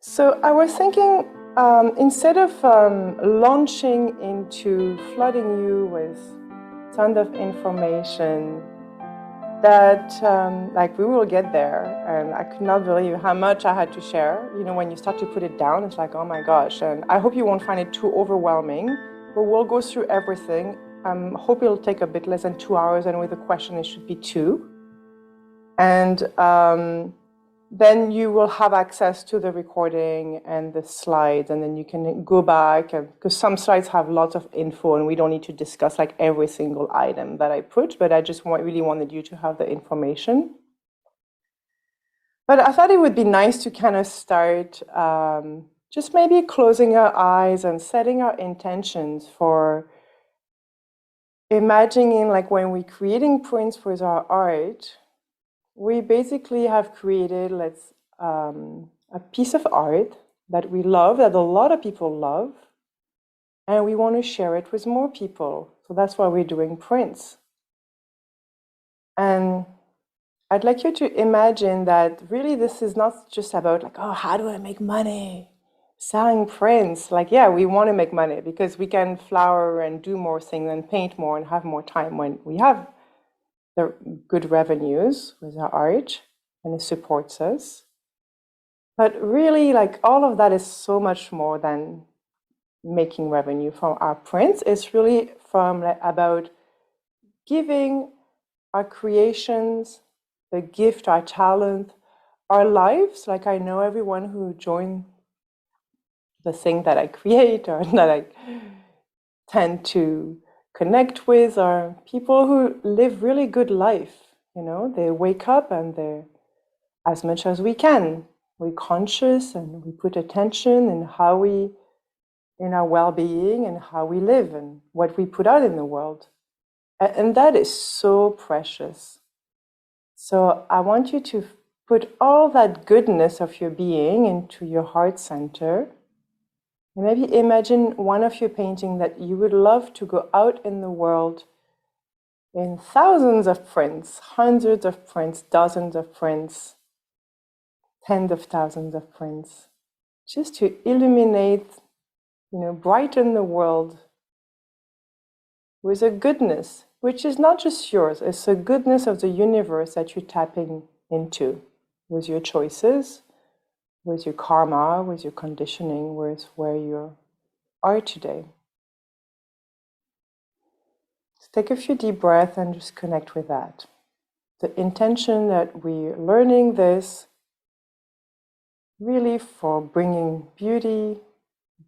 So I was thinking, instead of launching into flooding you with tons of information, that like we will get there, and I could not believe how much I had to share. You know, when you start to put it down, it's like, oh my gosh. And I hope you won't find it too overwhelming, but we'll go through everything. I hope it'll take a bit less than 2 hours, and with the question, it should be 2. And then you will have access to the recording and the slides, and then you can go back, because some slides have lots of info and we don't need to discuss like every single item that I put, but I just really wanted you to have the information. But I thought it would be nice to kind of start just maybe closing our eyes and setting our intentions for imagining, like when we're creating prints for our art, we basically have created a piece of art that we love, that a lot of people love, and we want to share it with more people. So that's why we're doing prints. And I'd like you to imagine that really this is not just about like, oh, how do I make money? Selling prints. Like, yeah, we want to make money because we can flower and do more things and paint more and have more time when we have the good revenues with our art and it supports us. But really, like, all of that is so much more than making revenue from our prints. It's really about giving our creations, the gift, our talent, our lives. Like, I know everyone who joined the thing that I create or that I tend to connect with are people who live really good life. You know, they wake up and they're, as much as we can, we're conscious and we put attention in how we, in our well-being and how we live and what we put out in the world. And that is so precious. So I want you to put all that goodness of your being into your heart center. And maybe imagine one of your paintings that you would love to go out in the world in thousands of prints, hundreds of prints, dozens of prints, tens of thousands of prints, just to illuminate, brighten the world with a goodness, which is not just yours, it's a goodness of the universe that you're tapping into with your choices, with your karma, with your conditioning, with where you are today. So take a few deep breaths and just connect with that. The intention that we're learning this really for bringing beauty,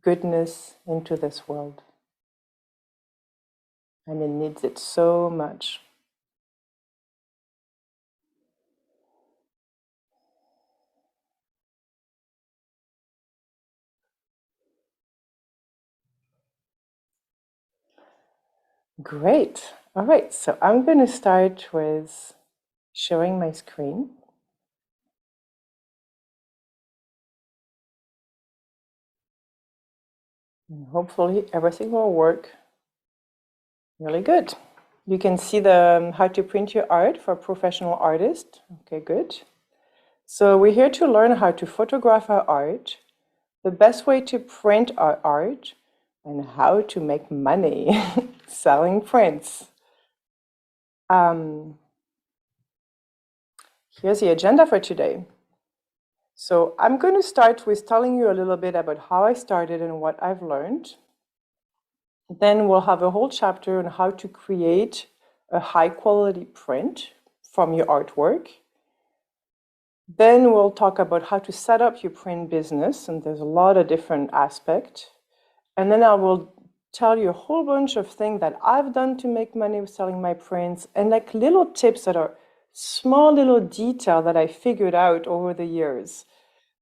goodness into this world. And it needs it so much. Great. All right, so I'm going to start with showing my screen. And hopefully everything will work really good. You can see the how to print your art for professional artists. Okay, good. So we're here to learn how to photograph our art, the best way to print our art, and how to make money selling prints. Here's the agenda for today. So I'm going to start with telling you a little bit about how I started and what I've learned. Then we'll have a whole chapter on how to create a high quality print from your artwork. Then we'll talk about how to set up your print business, and there's a lot of different aspects. And then I will tell you a whole bunch of things that I've done to make money with selling my prints, and like little tips that are small little detail that I figured out over the years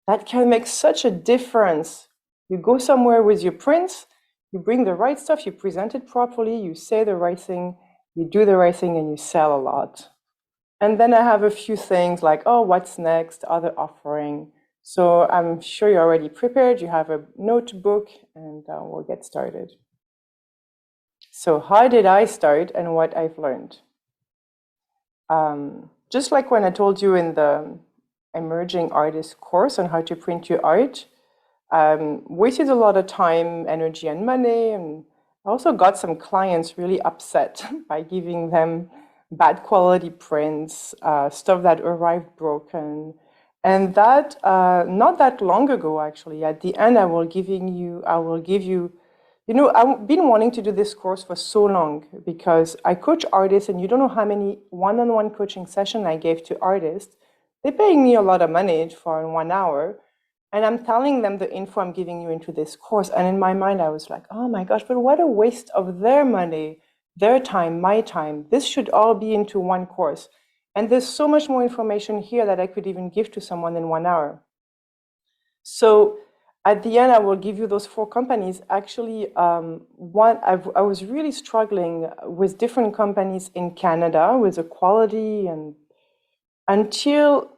that can make such a difference. You go somewhere with your prints, you bring the right stuff, you present it properly, you say the right thing, you do the right thing, and you sell a lot. And then I have a few things like, oh, what's next, other offering. So I'm sure you're already prepared. You have a notebook, and we'll get started. So how did I start and what I've learned? Just like when I told you in the Emerging Artist course on how to print your art, Wasted a lot of time, energy, and money. And I also got some clients really upset by giving them bad quality prints, stuff that arrived broken. And that, not that long ago, actually, at the end, I will give you, I've been wanting to do this course for so long because I coach artists, and you don't know how many one-on-one coaching sessions I gave to artists. They're paying me a lot of money for 1 hour, and I'm telling them the info I'm giving you into this course. And in my mind, I was like, oh my gosh, but what a waste of their money, their time, my time. This should all be into one course. And there's so much more information here that I could even give to someone in 1 hour. So at the end, I will give you those 4 companies. Actually, I was really struggling with different companies in Canada with the quality, and until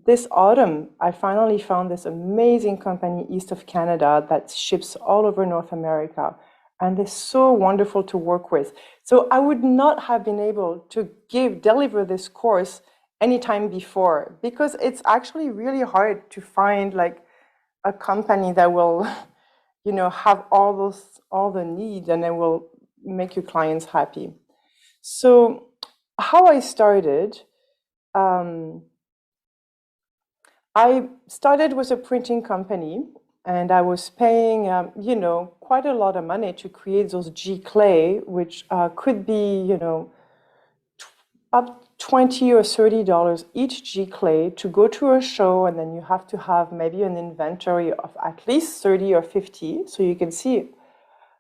this autumn, I finally found this amazing company east of Canada that ships all over North America. And they're so wonderful to work with. So I would not have been able to deliver this course anytime before, because it's actually really hard to find like a company that will, have all the needs, and then will make your clients happy. So how I started, I started with a printing company, and I was paying, quite a lot of money to create those giclée, which could be, up $20 or $30 each giclée to go to a show, and then you have to have maybe an inventory of at least 30 or 50, so you can see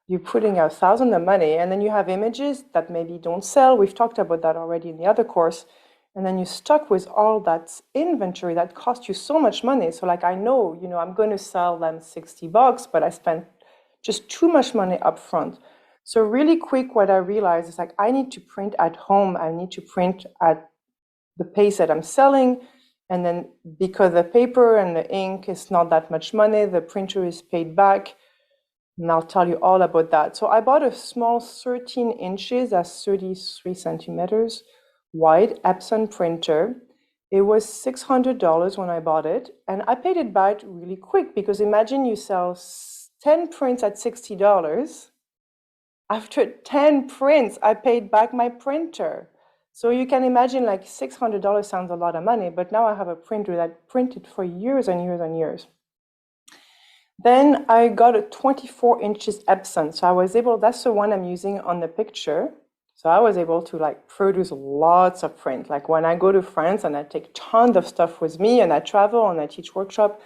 you're putting out thousands of money, and then you have images that maybe don't sell. We've talked about that already in the other course. And then you're stuck with all that inventory that cost you so much money. So like, I know, I'm going to sell them $60, but I spent just too much money up front. So really quick, what I realized is like, I need to print at home. I need to print at the pace that I'm selling. And then because the paper and the ink is not that much money, the printer is paid back. And I'll tell you all about that. So I bought a small 13 inches, that's 33 centimeters wide Epson printer. It was $600 when I bought it, and I paid it back really quick, because imagine you sell 10 prints at $60. After 10 prints, I paid back my printer. So you can imagine, like, $600 sounds a lot of money, but now I have a printer that printed for years and years and years. Then I got a 24 inches Epson. So I was able, that's the one I'm using on the picture. So I was able to like produce lots of print. Like when I go to France and I take tons of stuff with me, and I travel and I teach workshop,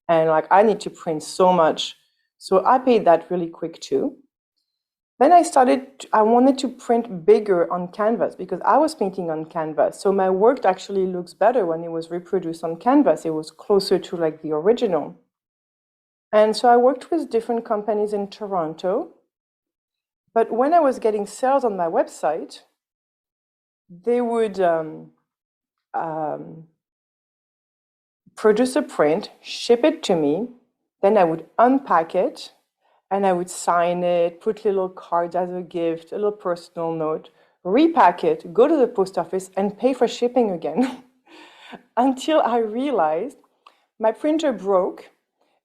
and like I need to print so much. So I paid that really quick too. Then I wanted to print bigger on canvas, because I was painting on canvas. So my work actually looks better when it was reproduced on canvas. It was closer to like the original. And so I worked with different companies in Toronto. But when I was getting sales on my website, they would produce a print, ship it to me, then I would unpack it, and I would sign it, put little cards as a gift, a little personal note, repack it, go to the post office, and pay for shipping again. Until I realized my printer broke,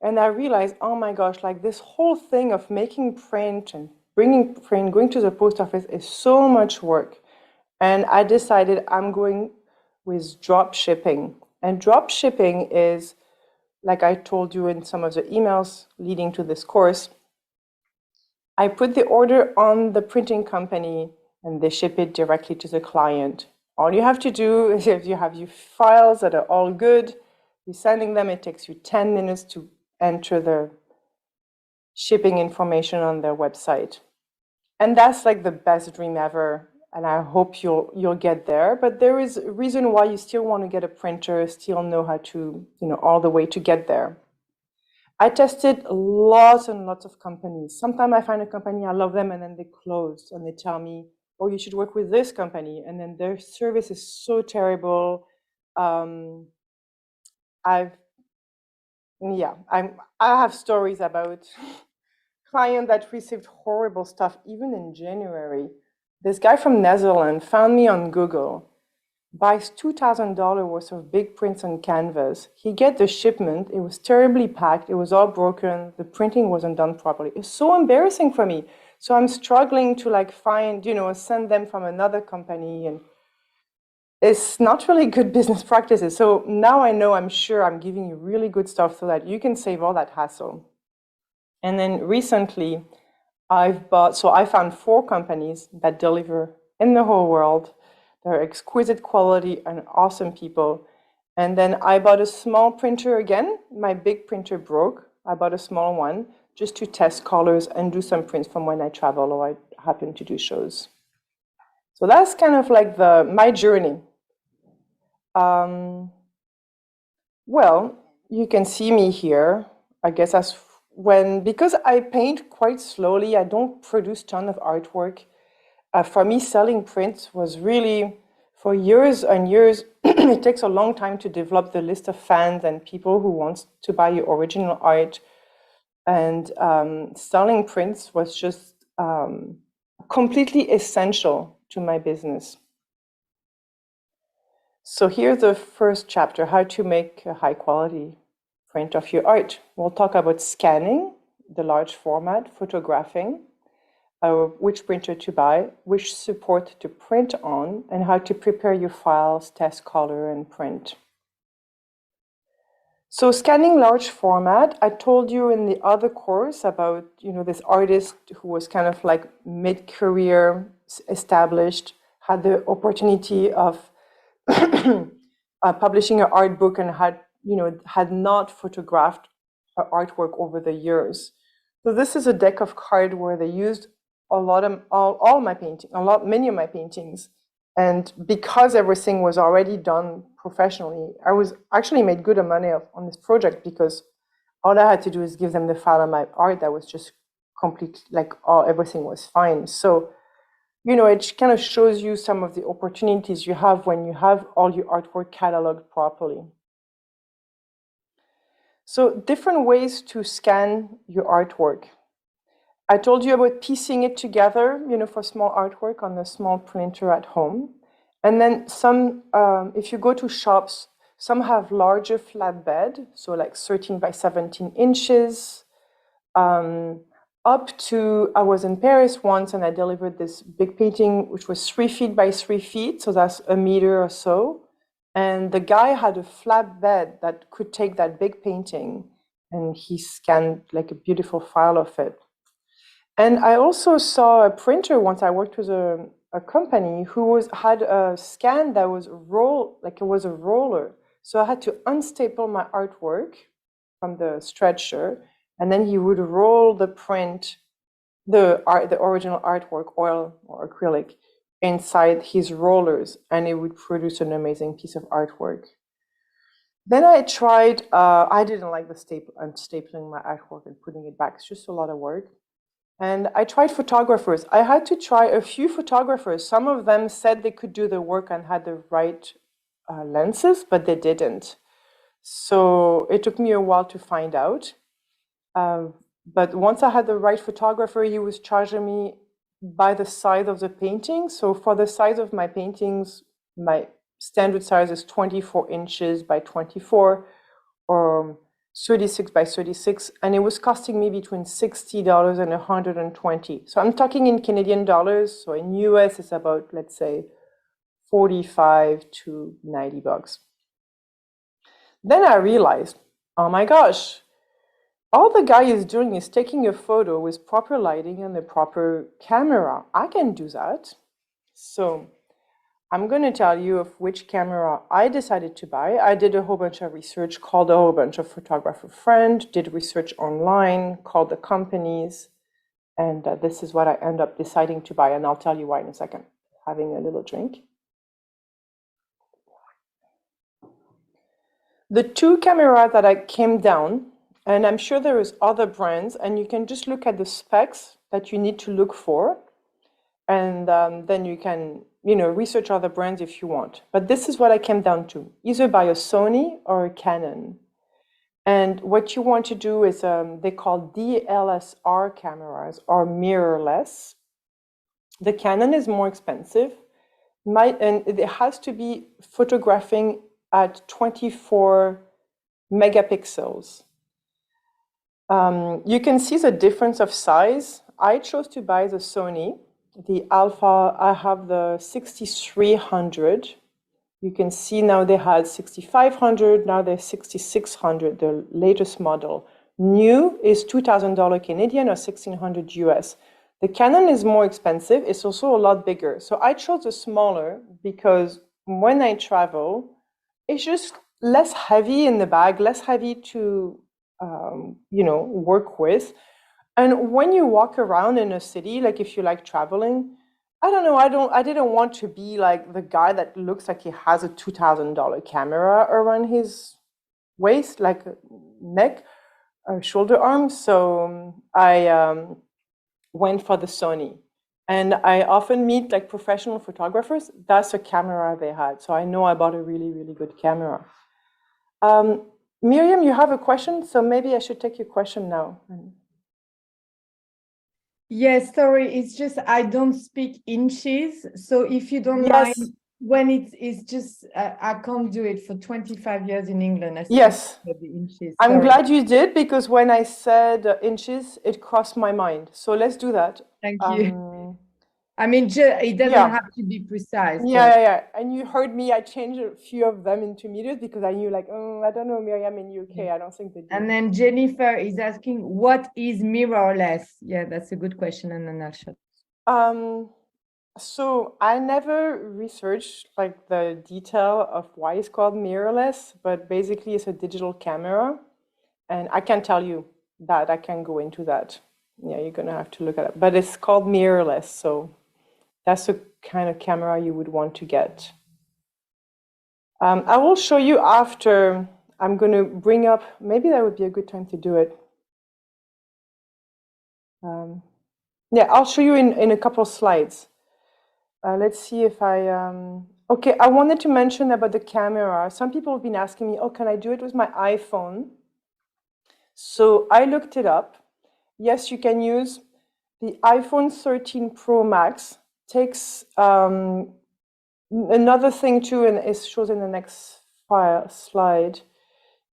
and I realized, oh my gosh, like this whole thing of making print and bringing print, going to the post office is so much work. And I decided I'm going with drop shipping. And drop shipping is, like I told you in some of the emails leading to this course, I put the order on the printing company and they ship it directly to the client. All you have to do is, if you have your files that are all good, you're sending them, it takes you 10 minutes to enter the shipping information on their website. And that's like the best dream ever. And I hope you'll get there. But there is a reason why you still want to get a printer, still know how to, all the way to get there. I tested lots and lots of companies. Sometimes I find a company, I love them, and then they close and they tell me, oh, you should work with this company. And then their service is so terrible. I have stories about client that received horrible stuff even in January. This guy from Netherlands found me on Google. buys $2,000 worth of big prints on canvas. He gets the shipment. It was terribly packed. It was all broken. The printing wasn't done properly. It's so embarrassing for me. So I'm struggling to like find, send them from another company, and it's not really good business practices. So now I know, I'm sure I'm giving you really good stuff so that you can save all that hassle. And then recently I found 4 companies that deliver in the whole world. They're exquisite quality and awesome people. And then I bought a small printer again. My big printer broke. I bought a small one just to test colors and do some prints from when I travel or I happen to do shows. So that's kind of like my journey. Well, you can see me here. I guess because I paint quite slowly, I don't produce a ton of artwork. For me, selling prints was really, for years and years, it takes a long time to develop the list of fans and people who want to buy your original art. And selling prints was just completely essential to my business. So here's the first chapter, how to make a high quality print of your art. We'll talk about scanning, the large format, photographing, which printer to buy, which support to print on, and how to prepare your files, test color, and print. So scanning large format, I told you in the other course about, this artist who was kind of like mid-career, established, had the opportunity of publishing an art book and had not photographed her artwork over the years. So this is a deck of cards where they used many of my paintings. And because everything was already done professionally, I was actually made good money on this project because all I had to do is give them the file of my art that was just complete, everything was fine. So it kind of shows you some of the opportunities you have when you have all your artwork cataloged properly. So different ways to scan your artwork. I told you about piecing it together, for small artwork on a small printer at home. And then some, if you go to shops, some have larger flatbed, so like 13 by 17 inches, up to, I was in Paris once and I delivered this big painting, which was 3 feet by 3 feet, so that's a meter or so. And the guy had a flatbed that could take that big painting, and he scanned like a beautiful file of it. And I also saw a printer once. I worked with a company who had a scan that was it was a roller. So I had to unstaple my artwork from the stretcher, and then he would roll the print, the original artwork, oil or acrylic, inside his rollers, and it would produce an amazing piece of artwork. Then I tried, I didn't like stapling my artwork and putting it back. It's just a lot of work. And I tried photographers. I had to try a few photographers. Some of them said they could do the work and had the right lenses, but they didn't. So it took me a while to find out. But once I had the right photographer, he was charging me by the size of the painting. So for the size of my paintings, my standard size is 24 inches by 24, or 36 by 36, and it was costing me between $60 and $120. So I'm talking in Canadian dollars. So in US, it's about, let's say, 45 to 90 bucks. Then I realized, oh my gosh, all the guy is doing is taking a photo with proper lighting and the proper camera. I can do that. So I'm going to tell you of which camera I decided to buy. I did a whole bunch of research, called a whole bunch of photographer friends, did research online, called the companies, and this is what I end up deciding to buy, and I'll tell you why in a second. Having a little drink. The 2 cameras that I came down, and I'm sure there is other brands, and you can just look at the specs that you need to look for, and then you can research other brands if you want. But this is what I came down to, either buy a Sony or a Canon. And what you want to do is, they call DSLR cameras, or mirrorless. The Canon is more expensive. And it has to be photographing at 24 megapixels. You can see the difference of size. I chose to buy the Sony, the Alpha. I have the 6300. You can see now they had 6500, now they're 6600, the latest model. New is $2,000 Canadian or 1600 US. The Canon is more expensive. It's also a lot bigger. So I chose the smaller because when I travel, it's just less heavy in the bag, less heavy to work with. And when you walk around in a city, like if you like traveling, I don't know, I didn't want to be like the guy that looks like he has a $2,000 camera around his waist, like neck or shoulder arm. So I went for the Sony. And I often meet like professional photographers. That's a camera they had. So I know I bought a really, really good camera. Miriam, you have a question? So maybe I should take your question now. Yes, sorry, it's just I don't speak inches. So if you don't Yes. mind, when it's just I can't do it for 25 years in England. I speak Yes. the inches. I'm Sorry. glad you did, because when I said inches, it crossed my mind. So let's do that. Thank you. I mean, it doesn't Yeah. have to be precise, Yeah, but yeah, yeah. And you heard me, I changed a few of them into meters because I knew like, oh, I don't know, Miriam in UK, I don't think they do. and then Jennifer is asking, what is mirrorless? Yeah, that's a good question in a nutshell. So I never researched like the detail of why it's called mirrorless, but basically it's a digital camera. And I can't tell you that. I can't go into that. Yeah, you're gonna have to look at it. But it's called mirrorless, so that's the kind of camera you would want to get. I will show you after. I'm going to bring up, maybe that would be a good time to do it. Yeah, I'll show you in a couple of slides. Let's see if okay, I wanted to mention about the camera. Some people have been asking me, oh, can I do it with my iPhone? So I looked it up. Yes, you can use the iPhone 13 Pro Max. Takes another thing too, and it shows in the next slide.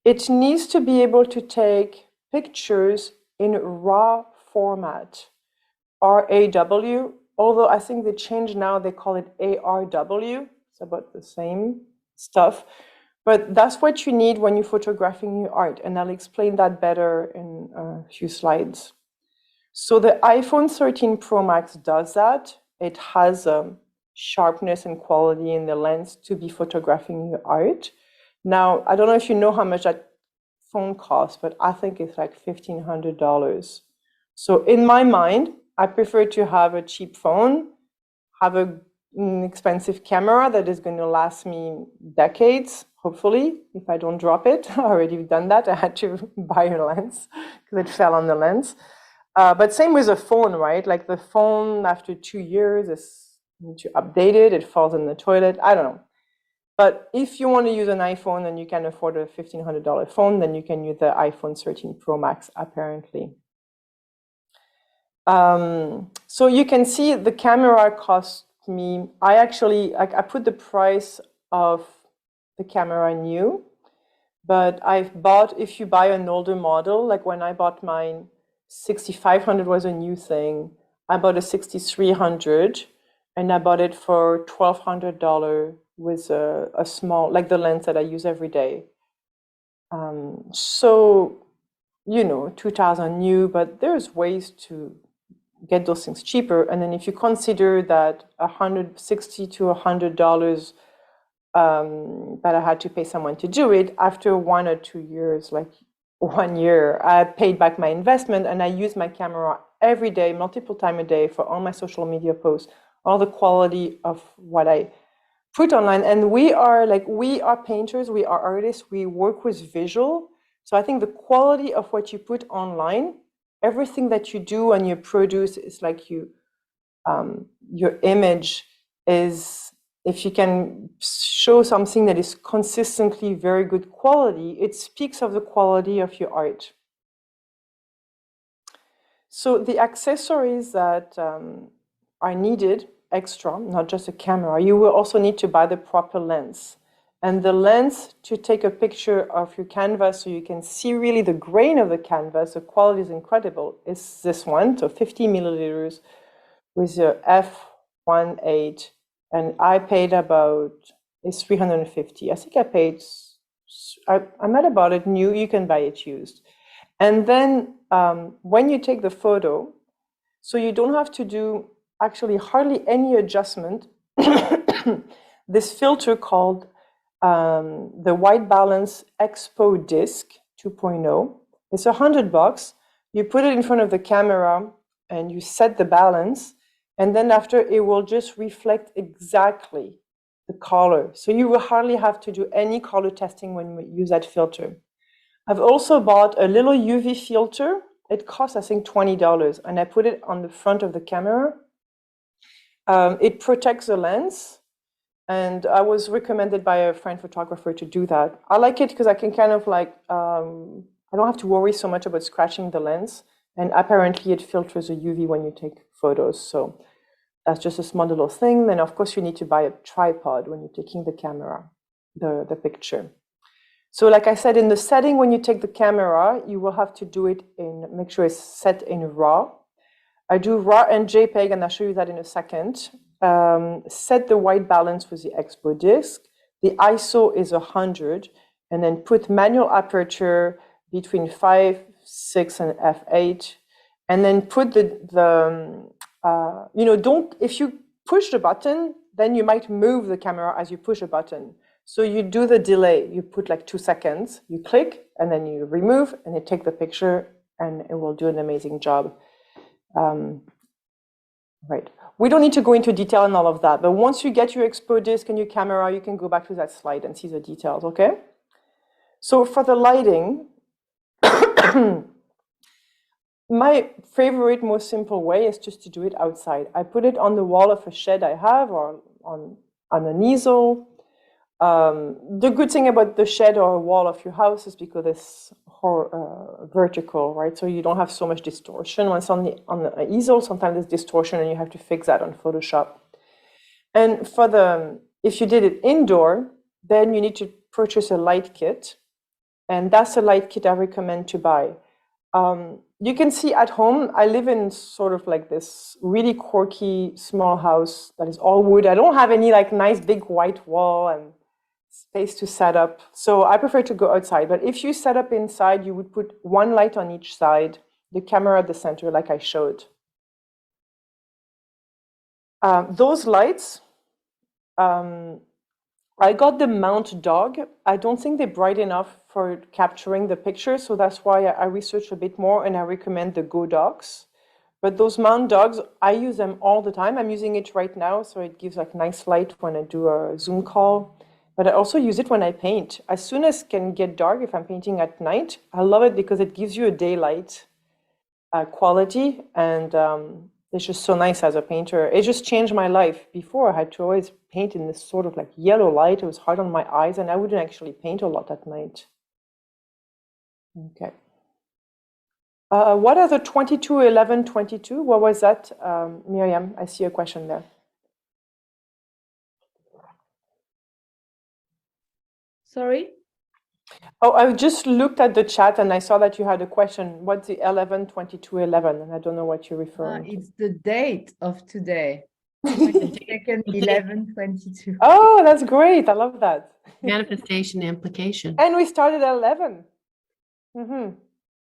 It needs to be able to take pictures in RAW format, RAW, although I think they changed now, they call it ARW. It's about the same stuff. But that's what you need when you're photographing your art, and I'll explain that better in a few slides. So the iPhone 13 Pro Max does that. It has sharpness and quality in the lens to be photographing your art. Now, I don't know if you know how much that phone costs, but I think it's like $1,500. So in my mind, I prefer to have a cheap phone, have an expensive camera that is going to last me decades, hopefully, if I don't drop it. I already done that. I had to buy a lens because it fell on the lens. But same with a phone, right? Like the phone, after 2 years, you need to update it. It falls in the toilet. I don't know. But if you want to use an iPhone and you can afford a $1,500 phone, then you can use the iPhone 13 Pro Max, apparently. So you can see the camera cost me, I put the price of the camera new, but I've bought, if you buy an older model, like when I bought mine, 6500 was a new thing. I bought a 6300 and I bought it for $1,200 with a small, like the lens that I use every day. So, 2000 new, but there's ways to get those things cheaper. And then if you consider that $160 to $100 that I had to pay someone to do it, after 1 or 2 years, like 1 year, I paid back my investment and I use my camera every day, multiple times a day for all my social media posts, all the quality of what I put online. And we are painters, we are artists, we work with visual. So I think the quality of what you put online, everything that you do and you produce is like your image is, if you can show something that is consistently very good quality, it speaks of the quality of your art. So the accessories that are needed, extra, not just a camera, you will also need to buy the proper lens. And the lens to take a picture of your canvas so you can see really the grain of the canvas, the quality is incredible, is this one, so 50 milliliters with a f1.8, and I paid about, it's 350. I think I paid, I'm not about it new, you can buy it used. And then when you take the photo, so you don't have to do actually hardly any adjustment, this filter called the White Balance Expo Disc 2.0. It's $100. You put it in front of the camera and you set the balance, and then after it will just reflect exactly the color. So you will hardly have to do any color testing when you use that filter. I've also bought a little UV filter. It costs, I think, $20, and I put it on the front of the camera. It protects the lens. And I was recommended by a friend photographer to do that. I like it because I can kind of like, I don't have to worry so much about scratching the lens. And apparently it filters the UV when you take photos. So that's just a small little thing. Then of course you need to buy a tripod when you're taking the camera, the picture. So like I said, in the setting, when you take the camera, you will have to do it in, make sure it's set in RAW. I do RAW and JPEG, and I'll show you that in a second. Set the white balance with the Expo disc. The ISO is 100, and then put manual aperture between 5, 6, and f8, and then put don't, if you push the button, then you might move the camera as you push a button. So you do the delay. You put like 2 seconds, you click, and then you remove, and you take the picture, and it will do an amazing job. Right. We don't need to go into detail on all of that, but once you get your Expo disc and your camera, you can go back to that slide and see the details, okay? So for the lighting, my favorite, most simple way is just to do it outside. I put it on the wall of a shed I have, or on an easel. The good thing about the shed or wall of your house is because it's vertical, right? So you don't have so much distortion. Once on the easel, sometimes there's distortion and you have to fix that on Photoshop. And if you did it indoor, then you need to purchase a light kit. And that's a light kit I recommend to buy. You can see at home, I live in sort of like this really quirky small house that is all wood. I don't have any like nice big white wall and space to set up. So I prefer to go outside. But if you set up inside, you would put one light on each side, the camera at the center, like I showed. Those lights, I got the Mount Dog. I don't think they're bright enough for capturing the picture. So that's why I researched a bit more, and I recommend the Godox. But those Mount Dogs, I use them all the time. I'm using it right now, so it gives like nice light when I do a Zoom call. But I also use it when I paint. As soon as it can get dark, if I'm painting at night, I love it because it gives you a daylight quality, and it's just so nice as a painter. It just changed my life. Before, I had to always paint in this sort of like yellow light. It was hard on my eyes, and I wouldn't actually paint a lot at night. Okay. What are the 22, 11, 22? What was that, Miriam? I see a question there. Sorry? Oh, I just looked at the chat and I saw that you had a question. What's the 11, 22, 11? And I don't know what you're referring to. It's the date of today. 22nd, 11, 22. Oh, that's great. I love that. Manifestation amplification. And we started at 11.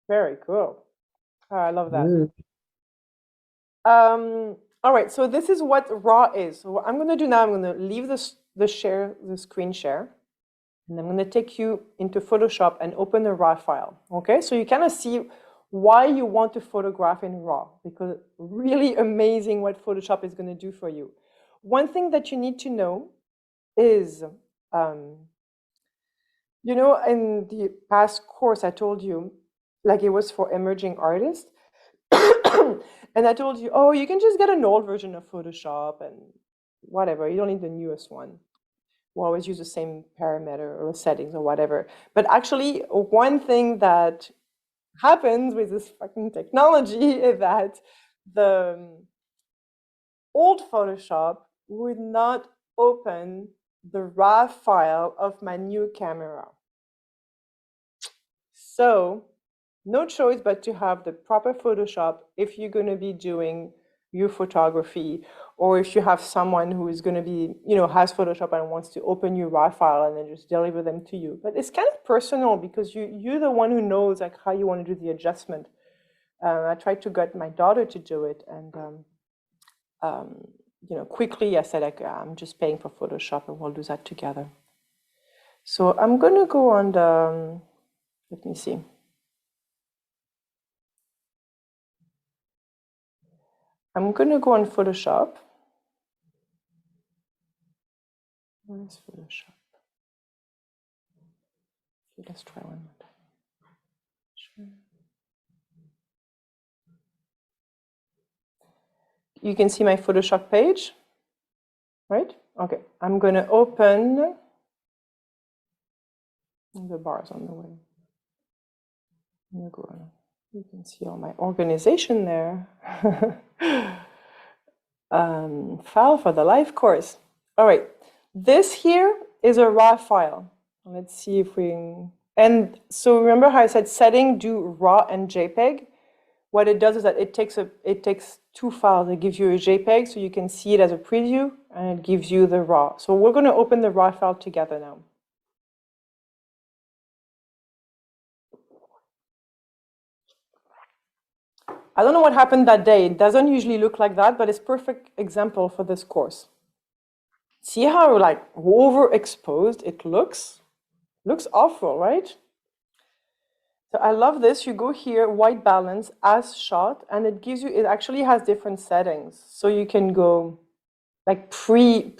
Very cool. Oh, I love that. All right, so this is what RAW is. So what I'm going to do now, I'm going to leave the screen share. And I'm going to take you into Photoshop and open a RAW file. Okay, so you kind of see why you want to photograph in RAW, because really amazing what Photoshop is going to do for you. One thing that you need to know is, you know, in the past course, I told you, like it was for emerging artists. And I told you, oh, you can just get an old version of Photoshop and whatever. You don't need the newest one. We'll always use the same parameter or settings or whatever. But actually, one thing that happens with this fucking technology is that old Photoshop would not open the RAW file of my new camera. So no choice but to have the proper Photoshop if you're going to be doing your photography, or if you have someone who is going to be, has Photoshop and wants to open your RAW file and then just deliver them to you. But it's kind of personal because you're the one who knows like how you want to do the adjustment. I tried to get my daughter to do it, and quickly I said, like, I'm just paying for Photoshop and we'll do that together. So I'm going to go on the, let me see. I'm going to go on Photoshop. Where is Photoshop? Okay, let's try one more time. Sure. You can see my Photoshop page, right? Okay, I'm going to open the bars on the way. You can see all my organization there. File for the live course. All right, this here is a RAW file. Let's see if we, and so remember how I said setting, do RAW and JPEG? What it does is that it takes two files. It gives you a JPEG so you can see it as a preview, and it gives you the RAW. So we're going to open the RAW file together now. I don't know what happened that day. It doesn't usually look like that, but it's a perfect example for this course. See how like overexposed it looks? Looks awful, right? So I love this. You go here, white balance as shot, and it gives you, it actually has different settings. So you can go like pre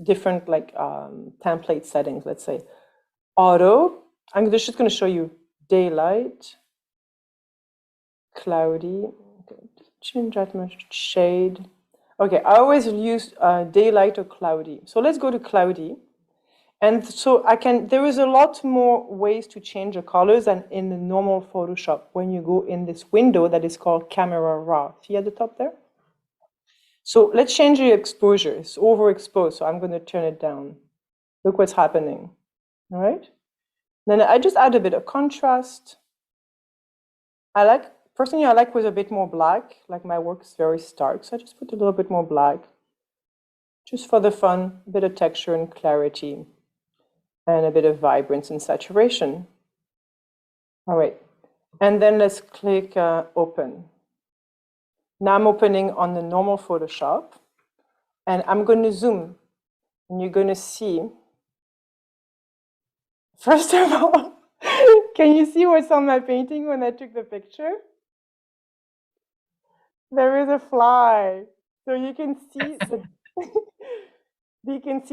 different like template settings, let's say. Auto, I'm just going to show you daylight, cloudy, change that much, shade. Okay, I always use daylight or cloudy. So let's go to cloudy. And so there is a lot more ways to change the colors than in the normal Photoshop when you go in this window that is called Camera Raw. See at the top there? So let's change the exposure. It's overexposed, so I'm going to turn it down. Look what's happening, all right? Then I just add a bit of contrast. Personally, I like with a bit more black, like my work is very stark, so I just put a little bit more black, just for the fun, a bit of texture and clarity, and a bit of vibrance and saturation. All right, and then let's click open. Now I'm opening on the normal Photoshop, and I'm going to zoom, and you're going to see, first of all, can you see what's on my painting when I took the picture? There is a fly. So you can see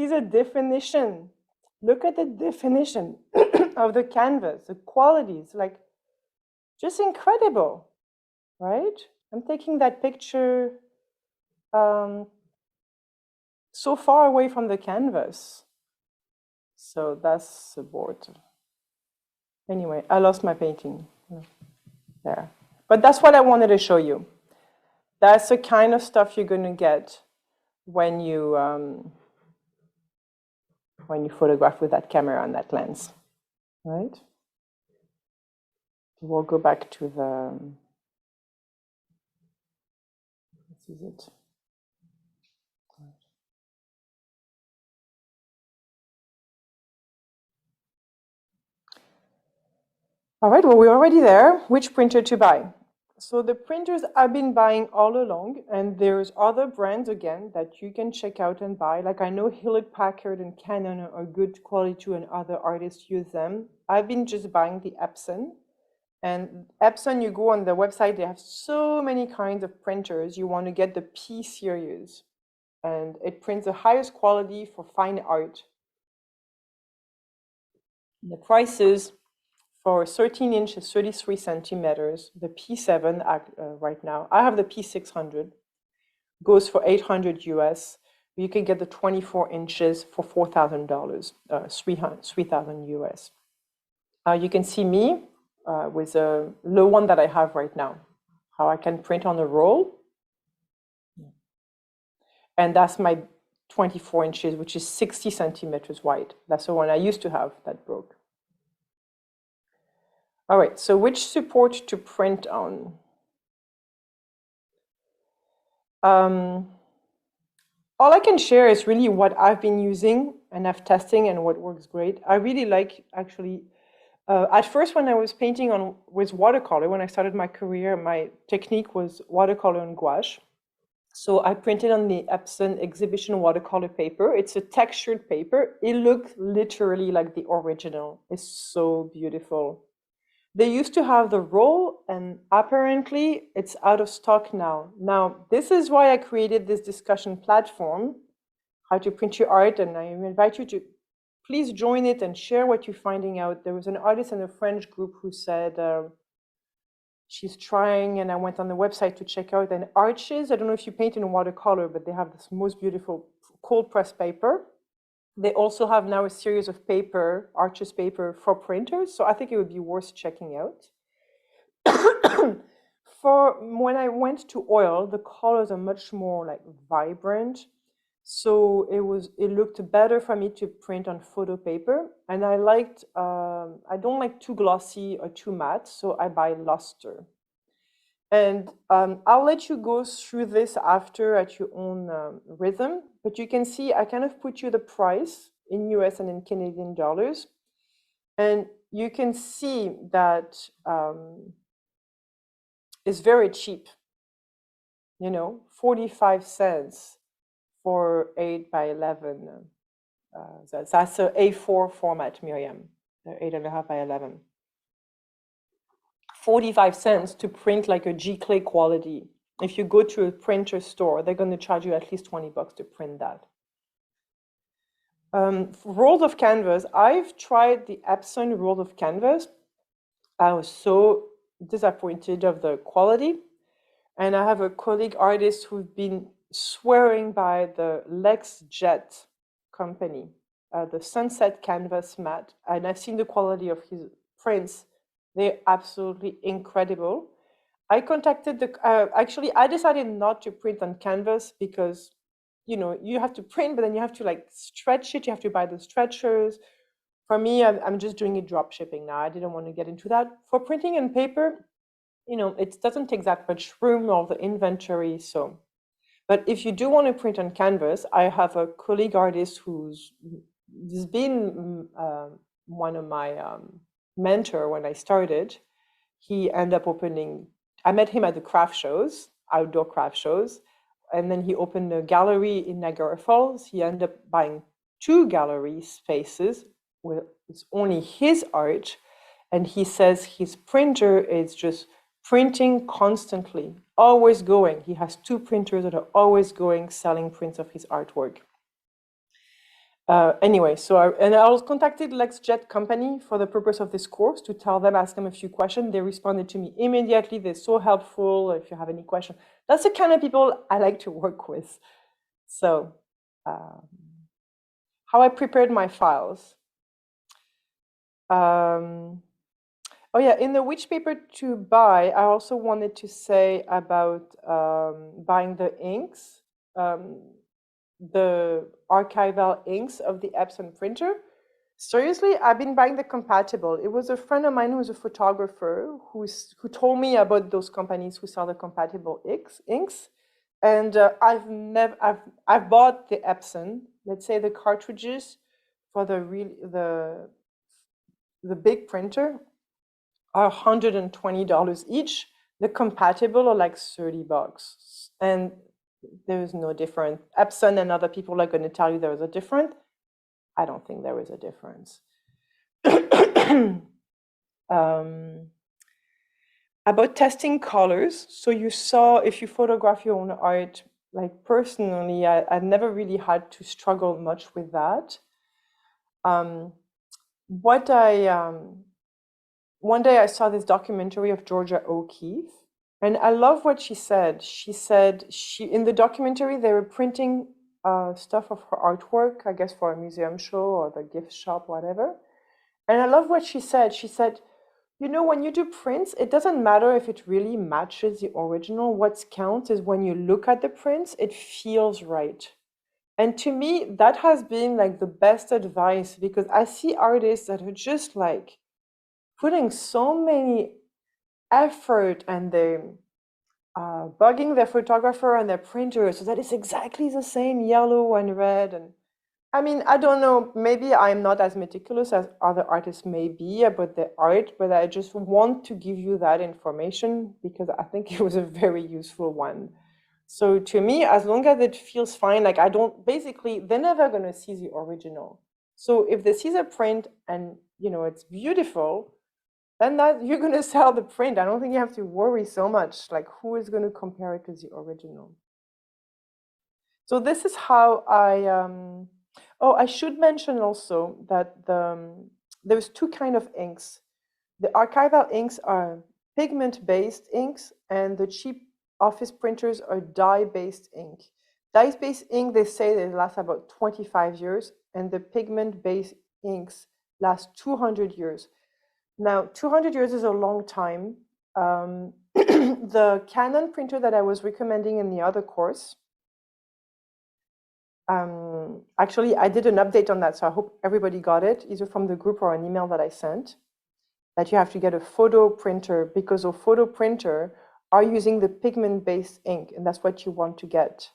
the definition. Look at the definition of the canvas, the qualities, like just incredible, right? I'm taking that picture so far away from the canvas. So that's the board. Anyway, I lost my painting there. But that's what I wanted to show you. That's the kind of stuff you're going to get when you photograph with that camera and that lens, right? We'll go back to the, this is it. All right, well, we're already there. Which printer to buy? So the printers I've been buying all along, and there's other brands again that you can check out and buy. Like I know Hewlett-Packard and Canon are good quality too, and other artists use them. I've been just buying the Epson. And Epson, you go on the website, they have so many kinds of printers. You want to get the P series, and it prints the highest quality for fine art. The prices for 13 inches, 33 centimeters, the P7 right now, I have the P600, goes for $800 US. You can get the 24 inches for $4,000, 3,000 US. You can see me with the one that I have right now, how I can print on a roll. And that's my 24 inches, which is 60 centimeters wide. That's the one I used to have that broke. All right, so which support to print on? All I can share is really what I've been using and I've testing and what works great. I really like, actually, at first when I was painting with watercolor, when I started my career, my technique was watercolor and gouache. So I printed on the Epson exhibition watercolor paper. It's a textured paper. It looked literally like the original. It's so beautiful. They used to have the roll, and apparently it's out of stock now. Now, this is why I created this discussion platform, how to print your art, and I invite you to please join it and share what you're finding out. There was an artist in a French group who said she's trying, and I went on the website to check out, and Arches, I don't know if you paint in watercolor, but they have this most beautiful cold press paper. They also have now a series of paper, Arches paper for printers. So I think it would be worth checking out. For when I went to oil, the colors are much more like vibrant. So it looked better for me to print on photo paper. And I liked, I don't like too glossy or too matte, so I buy luster. And I'll let you go through this after at your own rhythm, but you can see I kind of put you the price in US and in Canadian dollars. And you can see that it's very cheap, 45 cents for 8 by 11. That's a A4 format, Miriam, 8.5 by 11. 45 cents to print like a G-Clay quality. If you go to a printer store, they're going to charge you at least $20 to print that. Rolls of canvas. I've tried the Epson roll of canvas. I was so disappointed of the quality. And I have a colleague artist who's been swearing by the LexJet company, the Sunset Canvas mat. And I've seen the quality of his prints. They're absolutely incredible. I contacted actually, I decided not to print on canvas because, you have to print, but then you have to like stretch it. You have to buy the stretchers. For me, I'm just doing it drop shipping now. I didn't want to get into that. For printing and paper, it doesn't take that much room or the inventory. So, but if you do want to print on canvas, I have a colleague artist who's been one of my mentor when I started. He ended up opening, I met him at the craft shows, outdoor craft shows, and then he opened a gallery in Niagara Falls. He ended up buying 2 gallery spaces with it's only his art, and he says his printer is just printing constantly, always going. He has 2 printers that are always going, selling prints of his artwork. Anyway, I was contacted LexJet company for the purpose of this course to ask them a few questions. They responded to me immediately. They're so helpful. If you have any questions, that's the kind of people I like to work with. So, how I prepared my files. Oh yeah, in the which paper to buy, I also wanted to say about buying the inks. The archival inks of the Epson printer. Seriously, I've been buying the compatible. It was a friend of mine who's a photographer who told me about those companies who sell the compatible inks. And I've bought the Epson, let's say the cartridges for the big printer are $120 each. The compatible are like $30. And there is no difference. Epson and other people are going to tell you there is a difference. I don't think there is a difference. About testing colors. So you saw, if you photograph your own art, like personally, I've never really had to struggle much with that. One day I saw this documentary of Georgia O'Keeffe, and I love what she said. She said in the documentary, they were printing stuff of her artwork, I guess for a museum show or the gift shop, whatever. And I love what she said. She said, You know, when you do prints, it doesn't matter if it really matches the original. What counts is when you look at the prints, it feels right. And to me, that has been like the best advice because I see artists that are just like putting so many effort and they bugging their photographer and their printer so that it's exactly the same yellow and red. And I mean, I don't know, maybe I'm not as meticulous as other artists may be about their art, but I just want to give you that information because I think it was a very useful one. So to me, as long as it feels fine, like I don't, basically, they're never going to see the original. So if they see the print and, you know, it's beautiful, then that you're going to sell the print. I don't think you have to worry so much, like who is going to compare it to the original. So this is how oh, I should mention also that there's two kind of inks. The archival inks are pigment-based inks, and the cheap office printers are dye-based ink. Dye-based ink, they say they last about 25 years, and the pigment-based inks last 200 years. Now, 200 years is a long time. The Canon printer that I was recommending in the other course, actually, I did an update on that, so I hope everybody got it, either from the group or an email that I sent, that you have to get a photo printer because a photo printer are using the pigment-based ink, and that's what you want to get.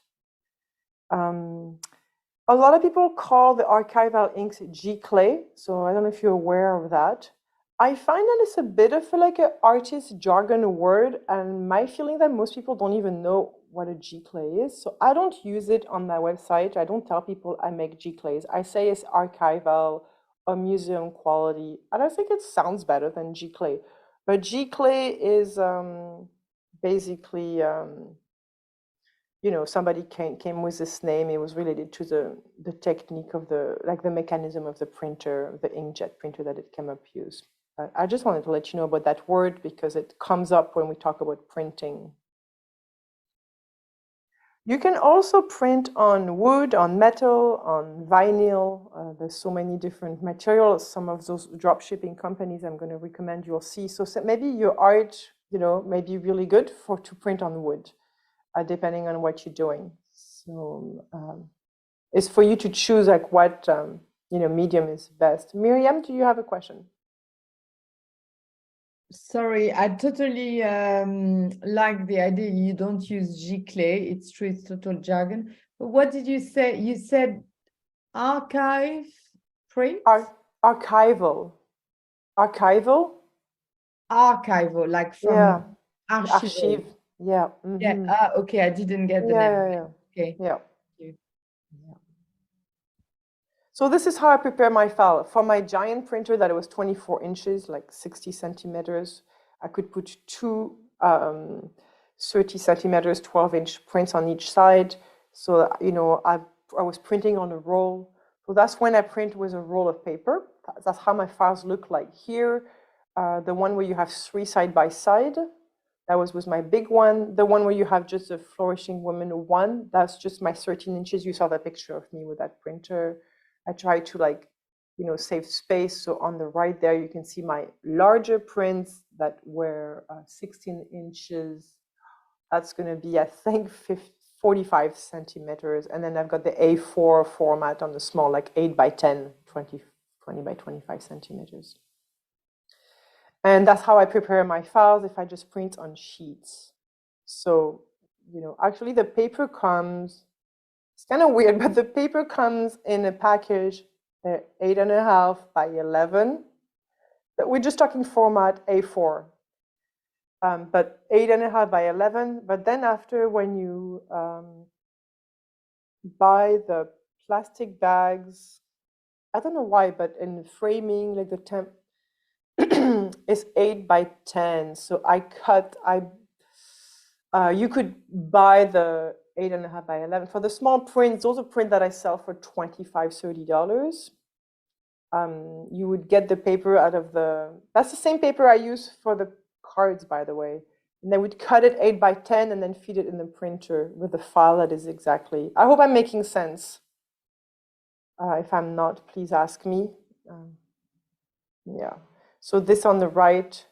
A lot of people call the archival inks Giclée, so I don't know if you're aware of that. I find that it's a bit of like an artist jargon word, and my feeling that most people don't even know what a Giclée is. So I don't use it on my website. I don't tell people I make Giclées. I say it's archival or museum quality. And I think it sounds better than Giclée. But Giclée is basically, you know, somebody came with this name. It was related to the technique of the mechanism of the printer, the inkjet printer that it came up use. I just wanted to let you know about that word because it comes up when we talk about printing. You can also print on wood, on metal, on vinyl. There's so many different materials. Some of those drop shipping companies I'm going to recommend you'll see. So maybe your art, you know, may be really good to print on wood, depending on what you're doing. So it's for you to choose like what you know, medium is best. Miriam, do you have a question? Sorry, I totally like the idea you don't use Giclée. It's true, it's total jargon. But what did you say? You said archive print? Archival. Archival? Archival, like from Yeah. archive. Yeah. Yeah. Okay. I didn't get the name. Yeah. Okay. Yeah. Thank you. So this is how I prepare my file. For my giant printer that it was 24 inches, like 60 centimeters, I could put two 30 centimeters, 12-inch prints on each side. So, you know, I was printing on a roll. So that's when I print with a roll of paper. That's how my files look like here. The one where you have three side by side, that was my big one. The one where you have just a flourishing woman one, that's just my 13 inches. You saw that picture of me with that printer. I try to like, you know, save space. So on the right there, you can see my larger prints that were 16 inches. That's going to be, I think, 45 centimeters. And then I've got the A4 format on the small, like 8 by 10, 20 by 25 centimeters. And that's how I prepare my files if I just print on sheets. So, you know, actually the paper comes, it's kind of weird, but the paper comes in a package, 8.5 by 11. But we're just talking format A4. But 8.5 by 11. But then after, when you buy the plastic bags, I don't know why, but in framing, like the temp is 8 by 10. So you could buy the 8.5 by 11. For the small prints, those are prints that I sell for $25, $30. You would get the paper out of that's the same paper I use for the cards, by the way. And they would cut it 8 by 10 and then feed it in the printer with the file that is exactly. I hope I'm making sense. If I'm not, please ask me. Yeah. So this on the right,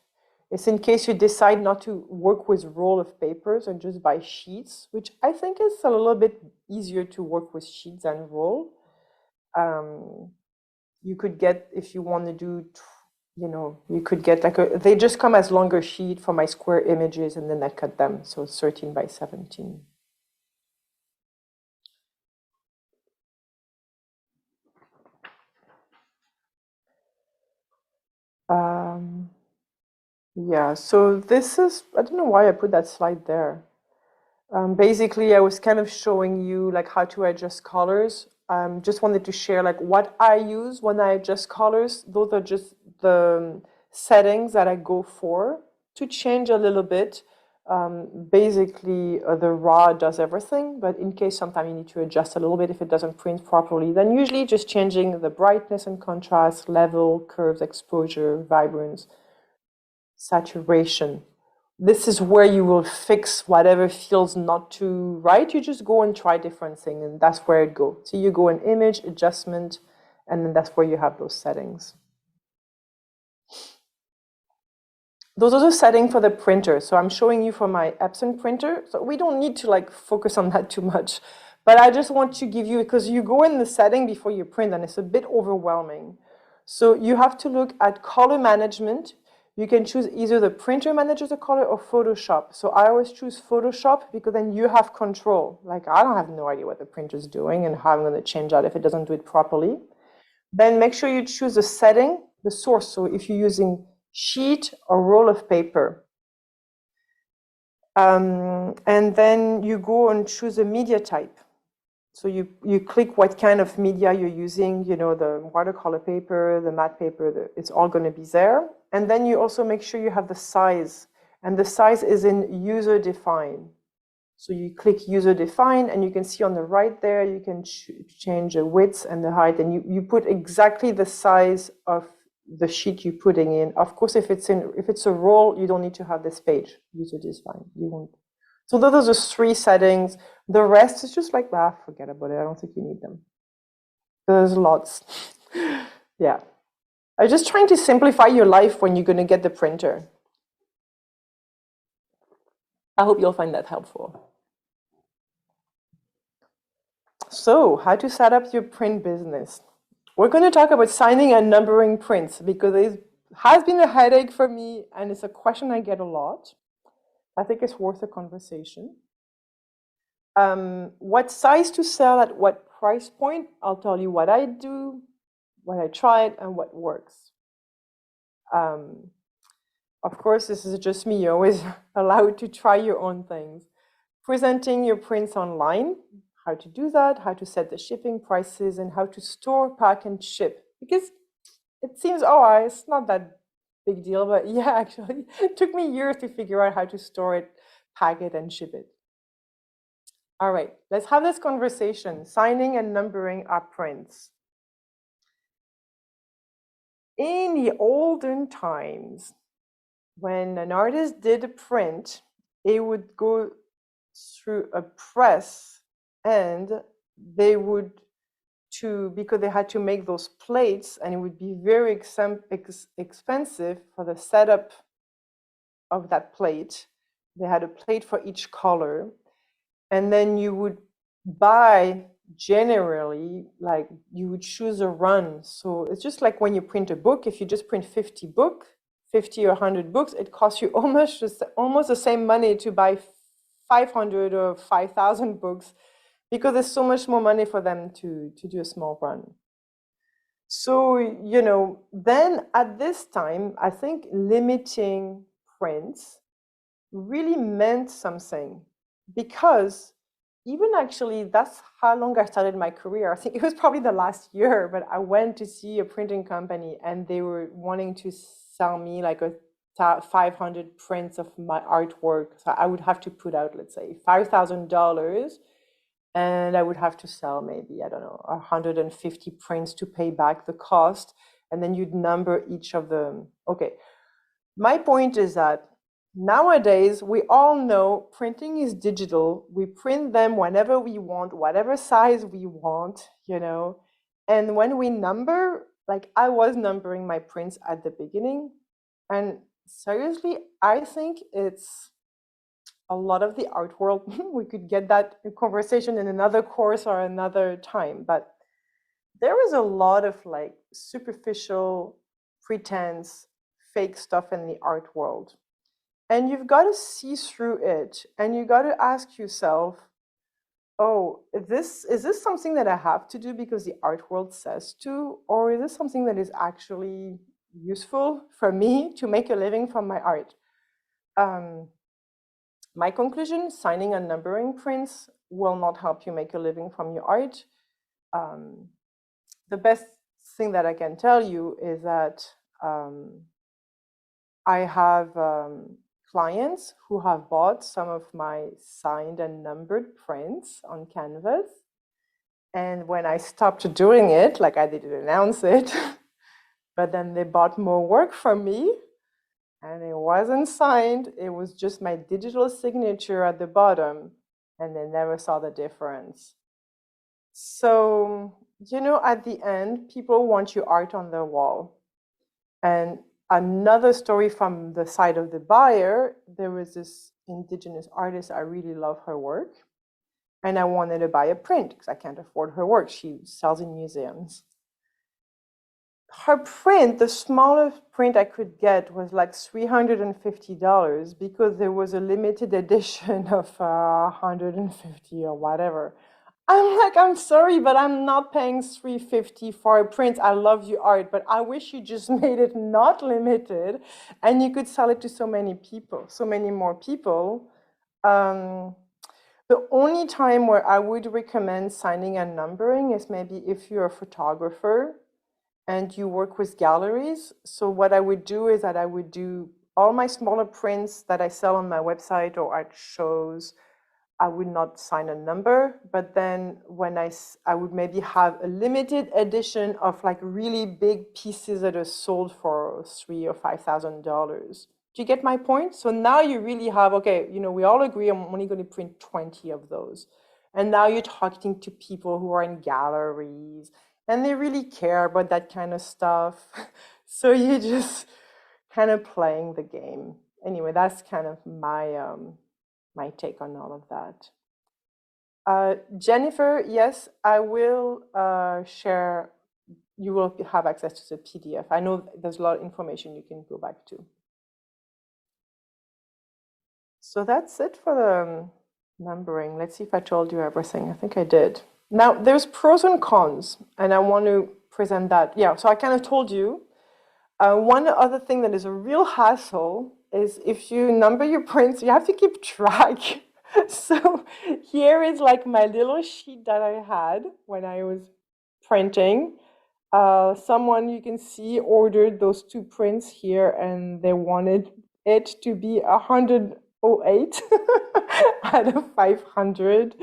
It's in case you decide not to work with roll of papers and just buy sheets, which I think is a little bit easier to work with sheets than roll. You could get, if you want to do, you could get they just come as longer sheet for my square images, and then I cut them. So it's 13 by 17. Yeah, so this is, I don't know why I put that slide there. Basically, I was kind of showing you like how to adjust colors. Just wanted to share like what I use when I adjust colors. Those are just the settings that I go for to change a little bit. Basically, the raw does everything, but in case sometimes you need to adjust a little bit if it doesn't print properly, then usually just changing the brightness and contrast, level, curves, exposure, vibrance, saturation. This is where you will fix whatever feels not too right. You just go and try different things, and that's where it goes. So you go in image, adjustment, and then that's where you have those settings. Those are the settings for the printer. So I'm showing you for my Epson printer. So we don't need to like focus on that too much. But I just want to give you, because you go in the setting before you print, and it's a bit overwhelming. So you have to look at color management. You can choose either the printer manages the color or Photoshop. So I always choose Photoshop because then you have control. Like I don't have no idea what the printer is doing and how I'm going to change that if it doesn't do it properly. Then make sure you choose the setting, the source. So if you're using sheet or roll of paper. And then you go and choose a media type. So you click what kind of media you're using, the watercolor paper, the matte paper, it's all going to be there. And then you also make sure you have the size. And the size is in user define. So you click user define, and you can see on the right there, you can change the width and the height, and you put exactly the size of the sheet you're putting in. Of course, if it's a roll, you don't need to have this page. User define. You won't. So those are the 3 settings. The rest is just like, forget about it. I don't think you need them. There's lots. Yeah. I'm just trying to simplify your life when you're going to get the printer. I hope you'll find that helpful. So, how to set up your print business. We're going to talk about signing and numbering prints because it has been a headache for me, and it's a question I get a lot. I think it's worth a conversation. What size to sell at what price point? I'll tell you what I do, what I tried, and what works. Of course, this is just me. You're always allowed to try your own things. Presenting your prints online, how to do that, how to set the shipping prices, and how to store, pack, and ship. Because it seems, it's not that big deal, but yeah, actually, it took me years to figure out how to store it, pack it, and ship it. All right, let's have this conversation. Signing and numbering our prints. In the olden times, when an artist did a print, it would go through a press, and they would because they had to make those plates, and it would be very expensive for the setup of that plate. They had a plate for each color, and then you would buy, generally, like you would choose a run. So it's just like when you print a book. If you just print 50 or 100 books, it costs you almost the same money to buy 500 or 5,000 books, because there's so much more money for them to do a small run. So, then at this time, I think limiting prints really meant something, because even actually, that's how long I started my career. I think it was probably the last year, but I went to see a printing company, and they were wanting to sell me like 500 prints of my artwork. So I would have to put out, let's say, $5,000, and I would have to sell maybe, 150 prints to pay back the cost. And then you'd number each of them. Okay. My point is that nowadays, we all know printing is digital. We print them whenever we want, whatever size we want, And when we number, like I was numbering my prints at the beginning, and seriously, I think it's a lot of the art world. We could get that conversation in another course or another time, but there is a lot of like superficial, pretense, fake stuff in the art world. And you've got to see through it and you got to ask yourself, oh, is this something that I have to do because the art world says to, or is this something that is actually useful for me to make a living from my art? My conclusion, signing and numbering prints will not help you make a living from your art. The best thing that I can tell you is that I have clients who have bought some of my signed and numbered prints on canvas. And when I stopped doing it, like I didn't announce it, but then they bought more work from me and it wasn't signed. It was just my digital signature at the bottom and they never saw the difference. So, at the end, people want your art on their wall. And another story from the side of the buyer, there was this indigenous artist. I really love her work. And I wanted to buy a print because I can't afford her work. She sells in museums. Her print, the smallest print I could get was like $350 because there was a limited edition of 150 or whatever. I'm like, I'm sorry, but I'm not paying $350 for a print. I love your art, but I wish you just made it not limited and you could sell it to so many people, so many more people. The only time where I would recommend signing and numbering is maybe if you're a photographer and you work with galleries. So what I would do is that I would do all my smaller prints that I sell on my website or at shows. I would not sign a number, but then when I would maybe have a limited edition of like really big pieces that are sold for $3,000 or $5,000. Do you get my point? So now you really have, okay, we all agree I'm only going to print 20 of those. And now you're talking to people who are in galleries and they really care about that kind of stuff. So you're just kind of playing the game. Anyway, that's kind of my take on all of that. Jennifer, yes, I will share. You will have access to the PDF. I know there's a lot of information you can go back to. So that's it for the numbering. Let's see if I told you everything. I think I did. Now, there's pros and cons, and I want to present that. Yeah, so I kind of told you. One other thing that is a real hassle is if you number your prints, you have to keep track. So here is like my little sheet that I had when I was printing. Someone you can see ordered those two prints here and they wanted it to be 108 out of 500.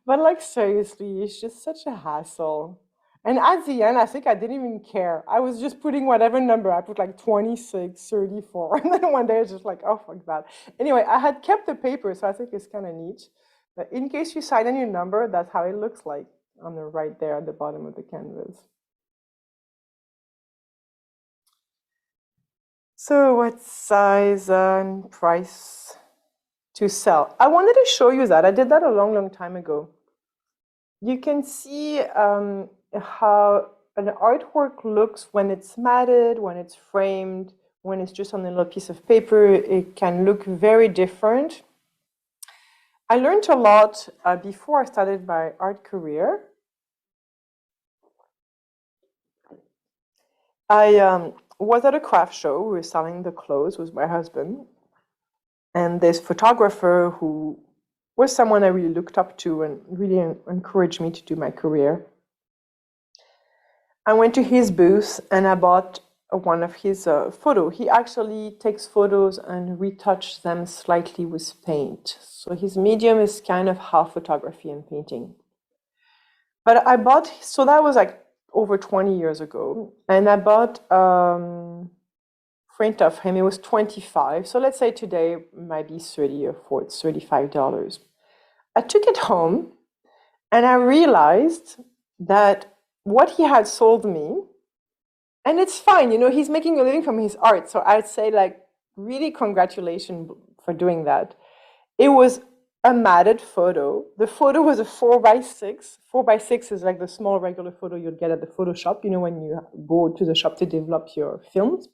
But like seriously, it's just such a hassle. And at the end, I think I didn't even care. I was just putting whatever number. I put like 26, 34. And then one day it's just like, oh, fuck that. Anyway, I had kept the paper, so I think it's kind of neat. But in case you sign a new number, that's how it looks like on the right there at the bottom of the canvas. So what size and price to sell? I wanted to show you that. I did that a long, long time ago. You can see how an artwork looks when it's matted, when it's framed, when it's just on a little piece of paper. It can look very different. I learned a lot before I started my art career. I was at a craft show. We were selling the clothes with my husband. And this photographer who was someone I really looked up to and really encouraged me to do my career. I went to his booth and I bought one of his photos. He actually takes photos and retouches them slightly with paint. So his medium is kind of half photography and painting. But I bought, so that was like over 20 years ago. And I bought print of him. It was 25. So let's say today it might be 30 or 40, $35. I took it home and I realized that what he had sold me, and it's fine, he's making a living from his art. So I'd say like really congratulations for doing that. It was a matted photo. The photo was a 4x6. 4x6 is like the small regular photo you'd get at the photo shop, you know, when you go to the shop to develop your films.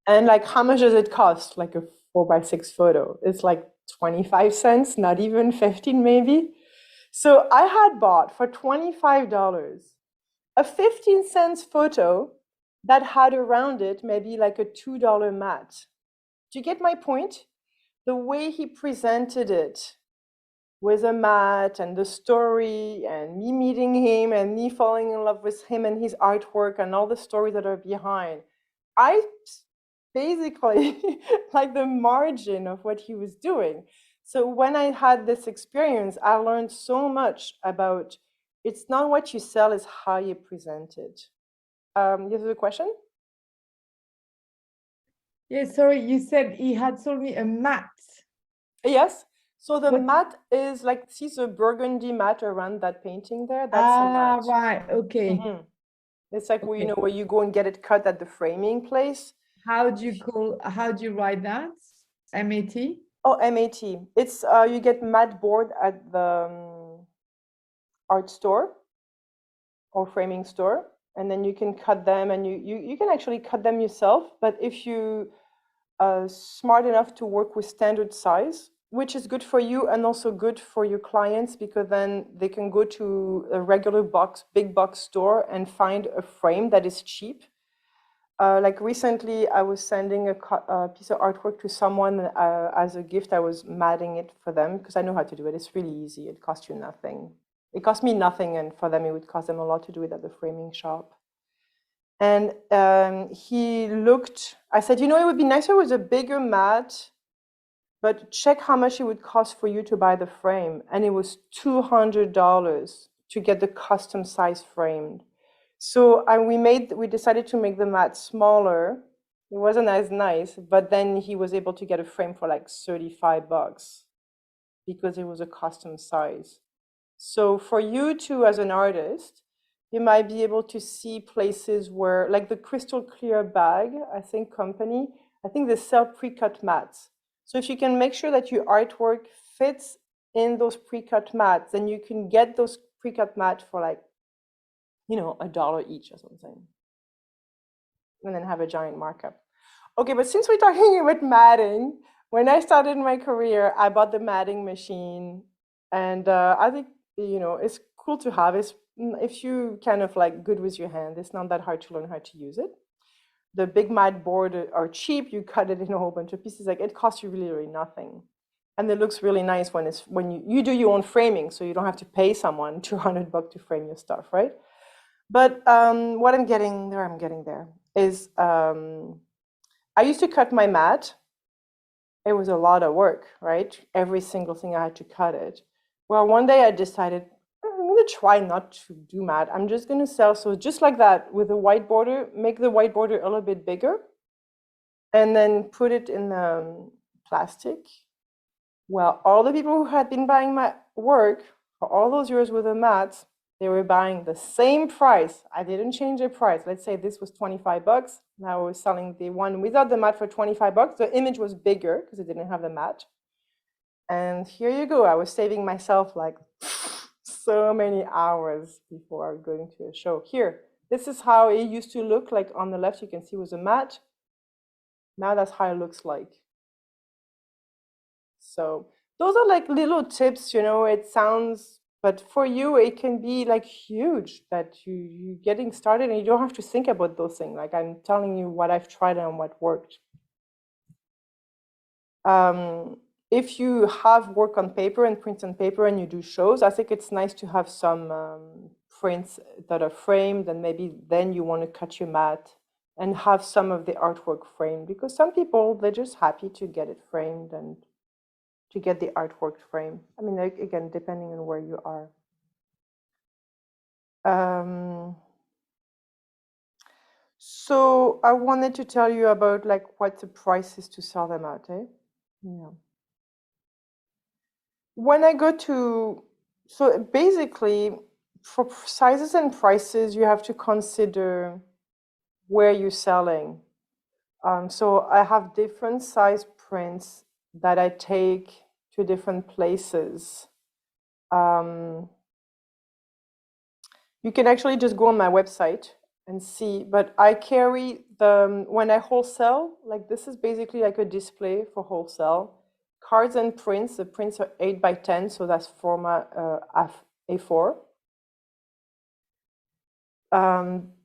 And like, how much does it cost? Like a 4x6 photo? It's like 25 cents, not even 15 maybe. So I had bought for $25 a 15 cents photo that had around it maybe like a $2 mat. Do you get my point? The way he presented it with a mat and the story and me meeting him and me falling in love with him and his artwork and all the stories that are behind. I basically like the margin of what he was doing. So when I had this experience, I learned so much about it's not what you sell, it's how you present it. You have a question? Yeah, sorry, you said he had sold me a mat. Yes. So the What? mat is like, see the burgundy mat around that painting there? That's a mat. Right, okay. Mhm. It's like where, you Okay. know, where you go and get it cut at the framing place. How do you write that? M-A-T? Oh, MAT. It's you get mat board at the art store or framing store, and then you can cut them, and you can actually cut them yourself. But if you smart enough to work with standard size, which is good for you and also good for your clients, because then they can go to a regular big box store and find a frame that is cheap. Like recently, I was sending a piece of artwork to someone as a gift. I was matting it for them because I know how to do it. It's really easy. It costs you nothing. It cost me nothing, and for them, it would cost them a lot to do it at the framing shop. And he looked, I said, you know, it would be nicer with a bigger mat, but check how much it would cost for you to buy the frame. And it was $200 to get the custom size framed. So we decided to make the mat smaller. It wasn't as nice, but then he was able to get a frame for like $35 because it was a custom size. So for you too, as an artist, you might be able to see places where, like the Crystal Clear bag, I think they sell pre-cut mats. So if you can make sure that your artwork fits in those pre-cut mats, then you can get those pre-cut mats for like, you know, $1 each or something. And then have a giant markup. Okay, but since we're talking about matting, when I started my career, I bought the matting machine. And I think, you know, it's cool to have. If you kind of like good with your hand, it's not that hard to learn how to use it. The big mat board are cheap. You cut it in a whole bunch of pieces. Like it costs you really, really nothing. And it looks really nice when you do your own framing, so you don't have to pay someone $200 to frame your stuff, right? But what I'm getting there is I used to cut my mat. It was a lot of work, right? Every single thing I had to cut it. Well, one day I decided I'm going to try not to do mat. I'm just going to sell. So just like that, with a white border, make the white border a little bit bigger, and then put it in plastic. Well, all the people who had been buying my work for all those years with the mats, they were buying the same price. I didn't change the price. Let's say this was $25. Now I was selling the one without the mat for $25. The image was bigger because it didn't have the mat. And here you go. I was saving myself like so many hours before going to a show. Here, this is how it used to look like. On the left, you can see was a mat. Now that's how it looks like. So those are like little tips, you know, it sounds, but for you, it can be like huge that you're getting started and you don't have to think about those things. Like I'm telling you what I've tried and what worked. If you have work on paper and print on paper and you do shows, I think it's nice to have some prints that are framed, and maybe then you want to cut your mat and have some of the artwork framed, because some people, they're just happy to get it framed and to get the artwork framed. I mean, like, again, depending on where you are. So I wanted to tell you about like what the price is to sell them at, eh? Yeah. When I go to, so basically for sizes and prices, you have to consider where you're selling. So I have different size prints that I take to different places. You can actually just go on my website and see, but I carry when I wholesale, like this is basically like a display for wholesale. Cards and prints, the prints are 8 by 10, so that's format A4.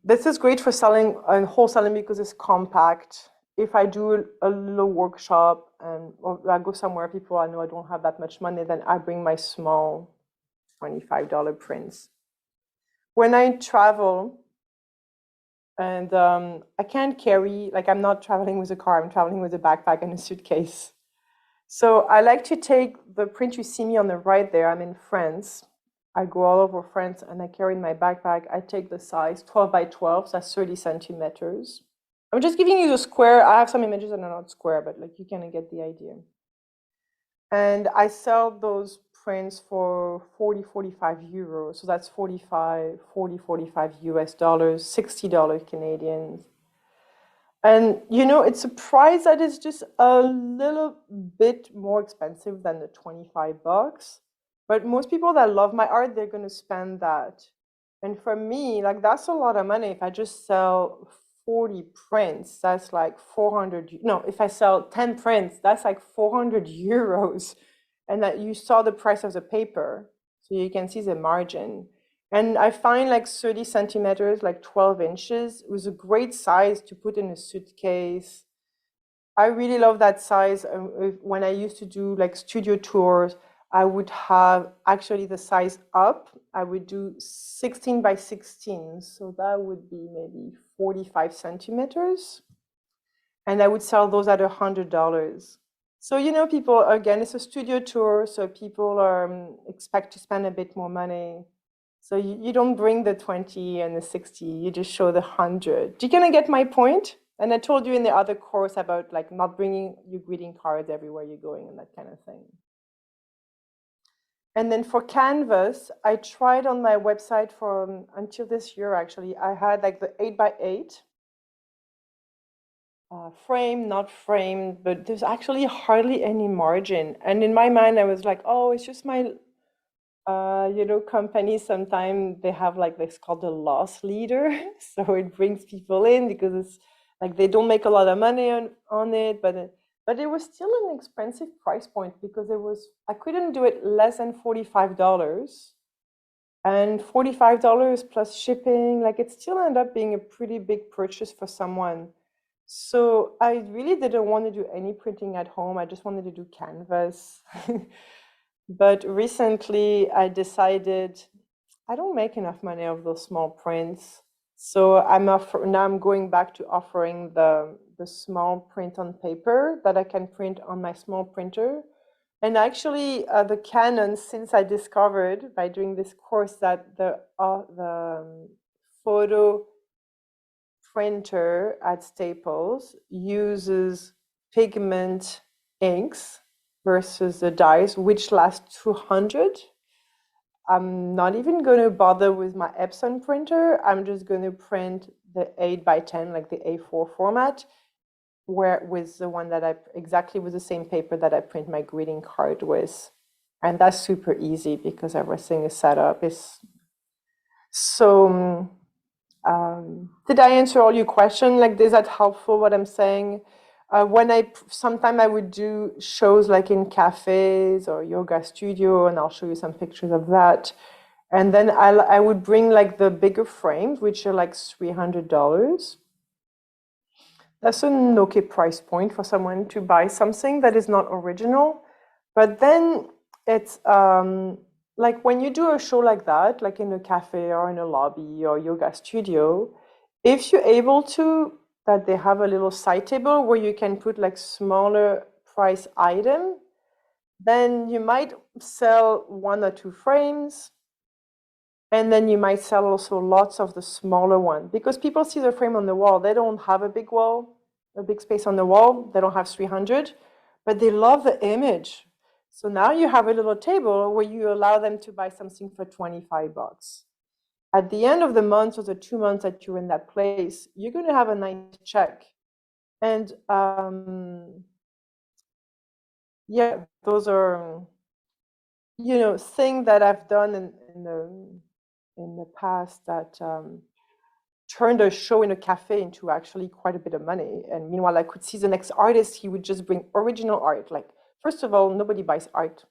This is great for selling and wholesaling because it's compact. If I do a little workshop or I go somewhere, people I know I don't have that much money, then I bring my small $25 prints. When I travel and I can't carry, like I'm not traveling with a car, I'm traveling with a backpack and a suitcase. So I like to take the print you see me on the right there. I'm in France. I go all over France and I carry in my backpack. I take the size 12 by 12, so that's 30 centimeters. I'm just giving you the square. I have some images that are not square, but like you kind of get the idea. And I sell those prints for 40, 45 euros. So that's 45 US dollars, $60 Canadian. And you know, it's a price that is just a little bit more expensive than the 25 bucks. But most people that love my art, they're going to spend that. And for me, like that's a lot of money. If I just sell 40 prints, that's like 400. No, if I sell 10 prints, that's like 400 euros. And that you saw the price of the paper. So you can see the margin. And I find like 30 centimeters, like 12 inches, was a great size to put in a suitcase. I really love that size. When I used to do like studio tours, I would have actually the size up. I would do 16 by 16. So that would be maybe 45 centimeters. And I would sell those at $100. So, you know, people, again, it's a studio tour. So people expect to spend a bit more money. So you don't bring the 20 and the 60, you just show the 100. Do you kind of get my point? And I told you in the other course about like not bringing your greeting cards everywhere you're going and that kind of thing. And then for canvas, I tried on my website for until this year, actually, I had like the 8 by 8 frame, not framed, but there's actually hardly any margin. And in my mind, I was like, oh, it's just my you know, companies sometimes they have like this called the loss leader. So it brings people in because it's like they don't make a lot of money on it, but it was still an expensive price point because I couldn't do it less than $45. And $45 plus shipping, like it still ended up being a pretty big purchase for someone. So I really didn't want to do any printing at home. I just wanted to do canvas. But recently I decided I don't make enough money of those small prints. So now I'm going back to offering the small print on paper that I can print on my small printer. And actually the Canon, since I discovered by doing this course that the photo printer at Staples uses pigment inks versus the dyes, which last 200. I'm not even going to bother with my Epson printer. I'm just going to print the 8 by 10, like the A4 format, where with the one that exactly with the same paper that I print my greeting card with. And that's super easy because everything is set up. So did I answer all your questions? Like, is that helpful what I'm saying? Sometimes I would do shows like in cafes or yoga studio, and I'll show you some pictures of that. And then I would bring like the bigger frames, which are like $300. That's an okay price point for someone to buy something that is not original. But then it's like when you do a show like that, like in a cafe or in a lobby or yoga studio, if you're able to, that they have a little side table where you can put like smaller price item, then you might sell 1 or 2 frames. And then you might sell also lots of the smaller one because people see the frame on the wall. They don't have a big wall, a big space on the wall. They don't have 300, but they love the image. So now you have a little table where you allow them to buy something for 25 bucks. At the end of the month or the 2 months that you're in that place, you're going to have a nice check. And yeah, those are, things that I've done in the past that turned a show in a cafe into actually quite a bit of money. And meanwhile, I could see the next artist, he would just bring original art. Like, first of all, nobody buys art.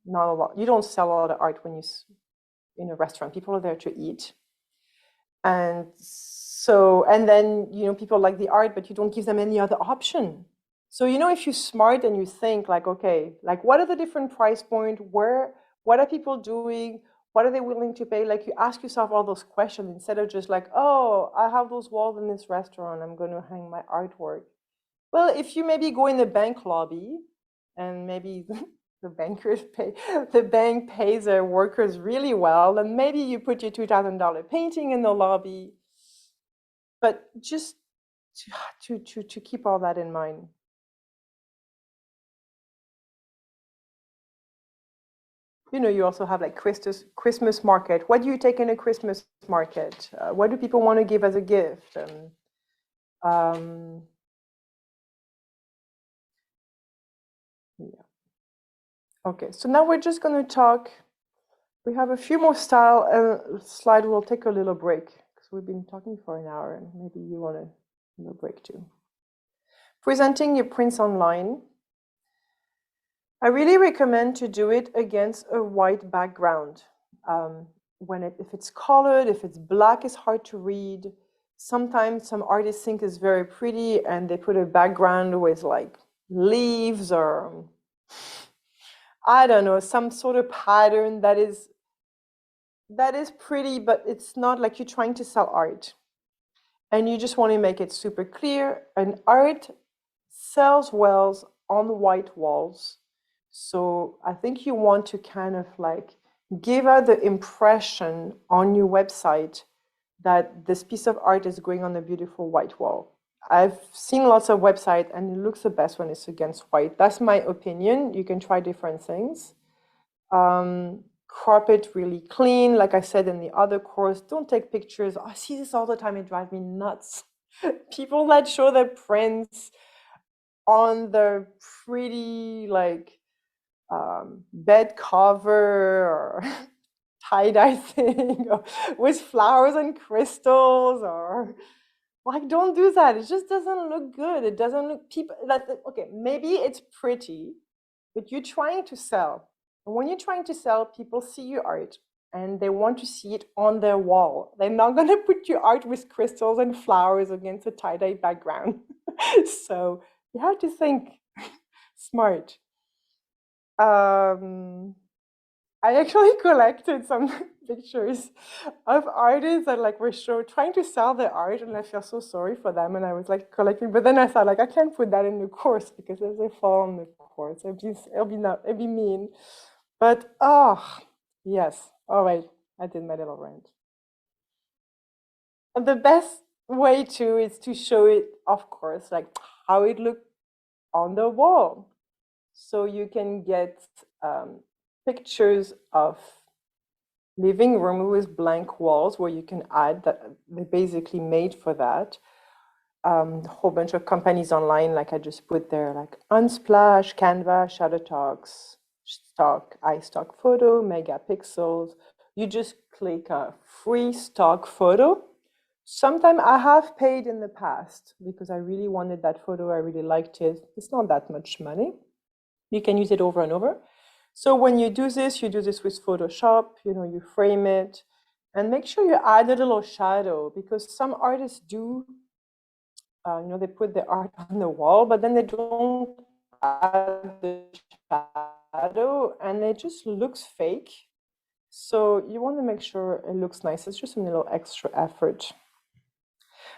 Not a lot. You don't sell a lot of art when in a restaurant. People are there to eat. And so, and then, people like the art, but you don't give them any other option. So, if you're smart and you think like, okay, like what are the different price point? What are people doing? What are they willing to pay? Like you ask yourself all those questions instead of just like, oh, I have those walls in this restaurant, I'm going to hang my artwork. Well, if you maybe go in the bank lobby and maybe the bank pays their workers really well, and maybe you put your $2,000 painting in the lobby. But just to keep all that in mind. You also have like Christmas market. What do you take in a Christmas market? What do people want to give as a gift? Um, yeah. Okay, so now we're just going to talk. We have a few more slides. We'll take a little break because we've been talking for an hour, and maybe you want a little break too. Presenting your prints online. I really recommend to do it against a white background. If it's colored, if it's black, it's hard to read. Sometimes some artists think it's very pretty and they put a background with like leaves or I don't know, some sort of pattern that is pretty, but it's not like you're trying to sell art. And you just want to make it super clear. And art sells well on white walls. So I think you want to kind of like give out the impression on your website that this piece of art is going on a beautiful white wall. I've seen lots of websites and it looks the best when it's against white. That's my opinion. You can try different things. Crop it really clean. Like I said in the other course, don't take pictures. I see this all the time. It drives me nuts. People that show their prints on the pretty like bed cover or tie-dye thing or with flowers and crystals or like don't do that. It just doesn't look good. It doesn't look okay, maybe it's pretty, but you're trying to sell. And when you're trying to sell, people see your art and they want to see it on their wall. They're not going to put your art with crystals and flowers against a tie-dye background. So you have to think smart. I actually collected some pictures of artists that like were trying to sell their art, and I feel so sorry for them. And I was like collecting, but then I thought like I can't put that in the course because if they fall on the course, it'd be mean. But yes, all right, I did my little rant. And the best way to is to show it, of course, like how it looked on the wall. So you can get pictures of living room with blank walls where you can add that they basically made for that. A whole bunch of companies online, like I just put there, like Unsplash, Canva, Shutterstock, iStock Photo, Megapixels. You just click a free stock photo. Sometime I have paid in the past because I really wanted that photo. I really liked it. It's not that much money. You can use it over and over. So when you do this with Photoshop, you frame it and make sure you add a little shadow because some artists do, they put the art on the wall, but then they don't add the shadow and it just looks fake. So you want to make sure it looks nice. It's just a little extra effort.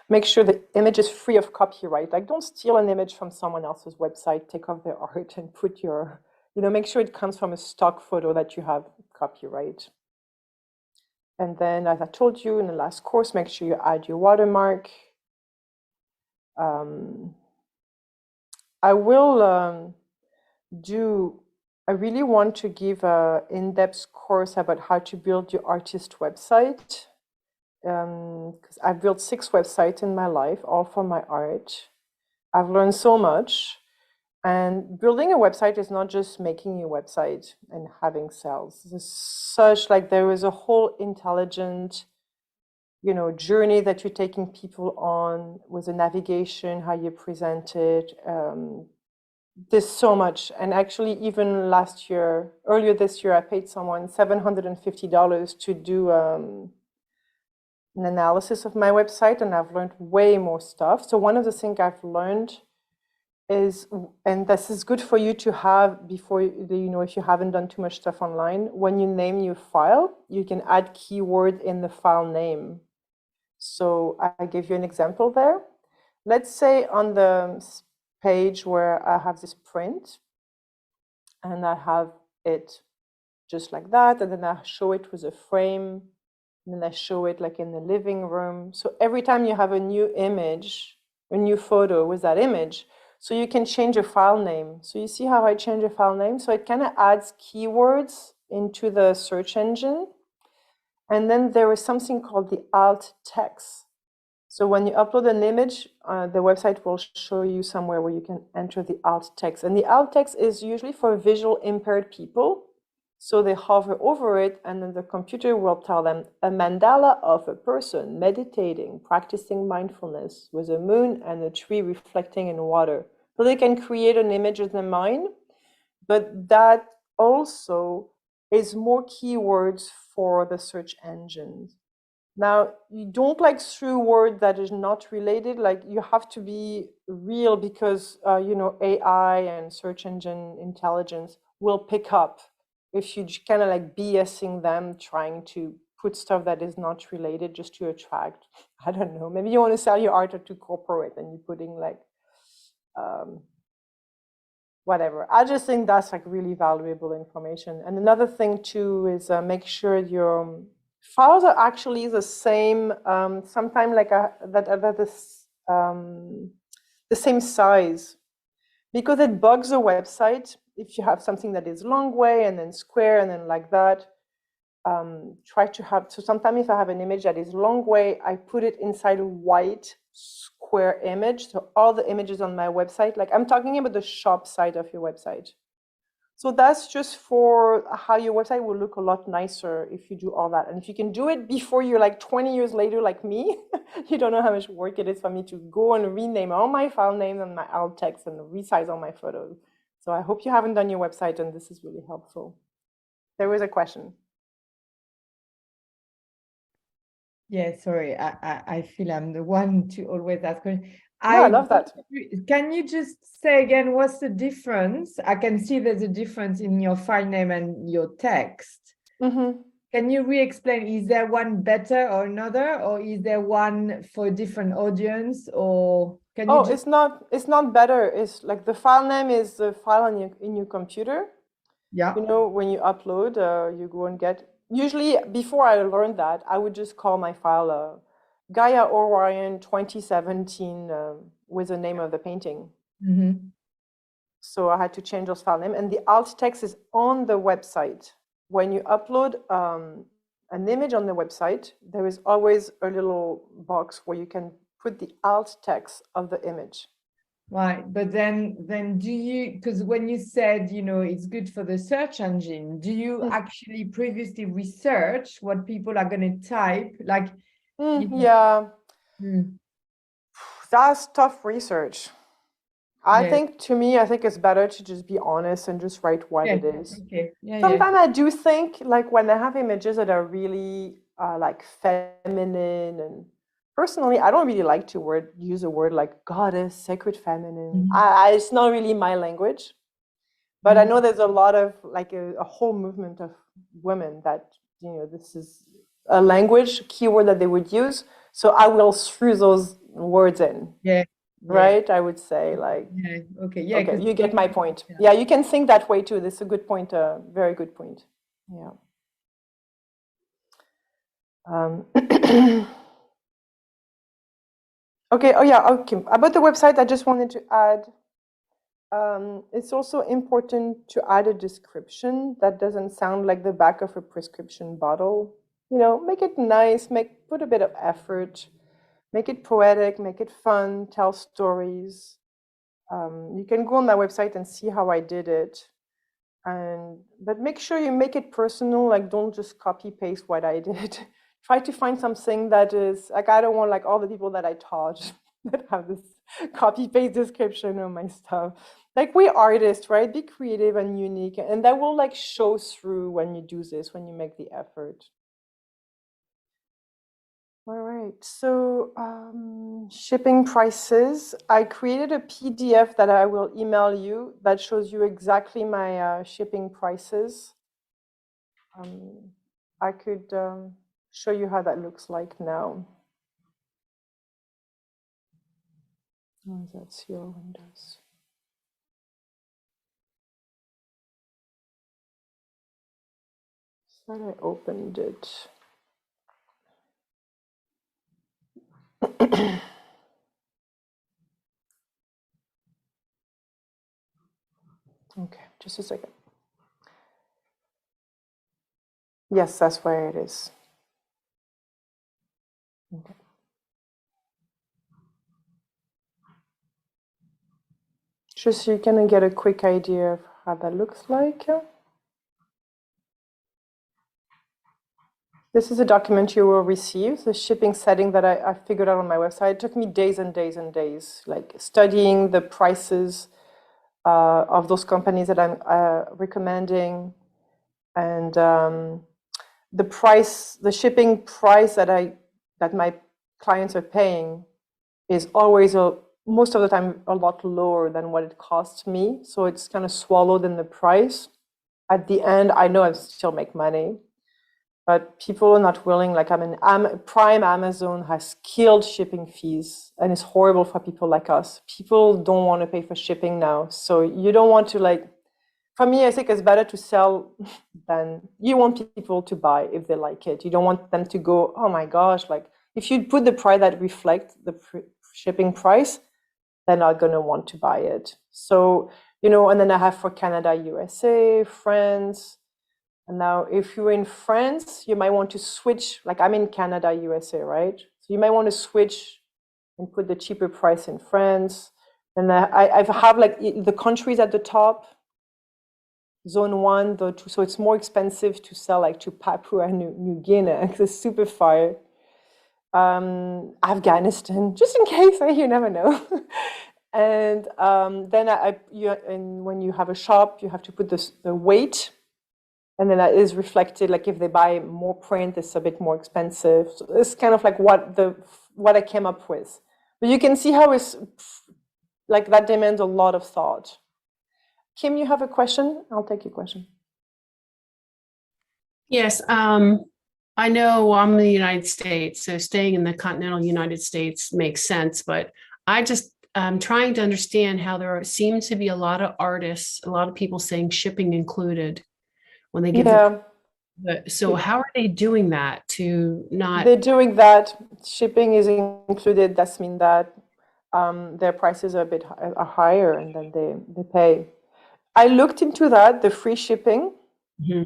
Make sure the image is free of copyright. Like don't steal an image from someone else's website, take off their art and put your, make sure it comes from a stock photo that you have copyright. And then, as I told you in the last course, make sure you add your watermark. I really want to give an in-depth course about how to build your artist website. Because I've built 6 websites in my life, all for my art. I've learned so much. And building a website is not just making a website and having sales. There's such like there is a whole intelligent, journey that you're taking people on with the navigation, how you present it. There's so much. And actually, even earlier this year, I paid someone $750 to do an analysis of my website, and I've learned way more stuff. So one of the things I've learned is, and this is good for you to have before, if you haven't done too much stuff online, when you name your file, you can add keyword in the file name. So I give you an example there. Let's say on the page where I have this print, and I have it just like that, and then I show it with a frame, and then I show it like in the living room. So every time you have a new image, a new photo with that image, so you can change a file name. So you see how I change a file name? So it kind of adds keywords into the search engine. And then there is something called the alt text. So when you upload an image, the website will show you somewhere where you can enter the alt text. And the alt text is usually for visual impaired people. So they hover over it, and then the computer will tell them a mandala of a person meditating, practicing mindfulness with a moon and a tree reflecting in water. So they can create an image in their mind, but that also is more keywords for the search engines. Now, you don't like through word that is not related, like you have to be real because, AI and search engine intelligence will pick up if you kind of like BSing them, trying to put stuff that is not related just to attract, I don't know, maybe you want to sell your art to corporate and you're putting like, whatever. I just think that's like really valuable information. And another thing too is make sure your files are actually the same, sometimes like the same size, because it bugs the website if you have something that is long way and then square and then like that. Try to have, so sometimes if I have an image that is long way, I put it inside a white square image. So all the images on my website, like I'm talking about the shop side of your website. So that's just for how your website will look a lot nicer if you do all that. And if you can do it before you're like 20 years later, like me, you don't know how much work it is for me to go and rename all my file names and my alt text and resize all my photos. So I hope you haven't done your website and this is really helpful. There was a question. Yeah, sorry, I feel I'm the one to always ask questions. I love that. Can you just say again, what's the difference? I can see there's a difference in your file name and your text. Mm-hmm. Can you re-explain, is there one better or another, or is there one for a different audience, or can you it's not better. It's like the file name is the file in your computer. Yeah. When you upload, you go and get, usually before I learned that, I would just call my file Gaia Orion 2017 with the name of the painting. Mm-hmm. So I had to change those file name, and the alt text is on the website. When you upload an image on the website, there is always a little box where you can put the alt text of the image. Right, but then do you, because when you said, it's good for the search engine, do you actually previously research what people are going to type? Like, yeah, that's tough research. I think it's better to just be honest and just write what it is. Okay. Sometimes I do think, like when I have images that are really like feminine, and personally, I don't really like to use a word like goddess, sacred feminine. It's not really my language. But I know there's a lot of like a whole movement of women that, this is a language keyword that they would use. So I will throw those words in. Yeah. Right? I would say like, okay, you get my point. Yeah, you can think that way too. This is a good point, very good point. Yeah. Okay, okay. About the website, I just wanted to add, it's also important to add a description that doesn't sound like the back of a prescription bottle. Make it nice, put a bit of effort, make it poetic, make it fun, tell stories. You can go on my website and see how I did it. But make sure you make it personal, like don't just copy paste what I did. Try to find something that is like, I don't want like all the people that I taught that have this copy paste description of my stuff. Like we artists, right? Be creative and unique, and that will like show through when you do this, when you make the effort. All right, so shipping prices. I created a PDF that I will email you that shows you exactly my shipping prices. I could show you how that looks like now. Oh, that's your Windows. So I opened it. Okay, just a second. Yes, that's where it is. Okay. Just so you can get a quick idea of how that looks like. This is a document you will receive, the shipping setting that I figured out on my website. It took me days and days and days, like studying the prices of those companies that I'm recommending, and the shipping price that my clients are paying is always most of the time a lot lower than what it costs me. So it's kind of swallowed in the price. At the end, I know I still make money, but people are not willing. Like Prime Amazon has killed shipping fees, and it's horrible for people like us. People don't want to pay for shipping now. So you don't want to like, for me, I think it's better to sell than you want people to buy if they like it. You don't want them to go, oh my gosh, like if you put the price that reflects the shipping price, they're not going to want to buy it. So, and then I have for Canada, USA, France. And now if you're in France, you might want to switch, like I'm in Canada, USA, right? So you might want to switch and put the cheaper price in France. And I have like the countries at the top, zone 1, zone 2. So it's more expensive to sell like to Papua New Guinea, because it's super far. Afghanistan, just in case, you never know. And then when you have a shop, you have to put the weight, and then that is reflected. Like if they buy more print, it's a bit more expensive. So it's kind of like what I came up with. But you can see how it's like that demands a lot of thought. Kim, you have a question? I'll take your question. Yes, I know I'm in the United States, so staying in the continental United States makes sense, but I'm trying to understand how seems to be a lot of artists, a lot of people saying shipping included when they give so how are they doing that to not? They're doing that. Shipping is included. That means that their prices are a bit higher, and then they pay. I looked into that, the free shipping. Mm-hmm.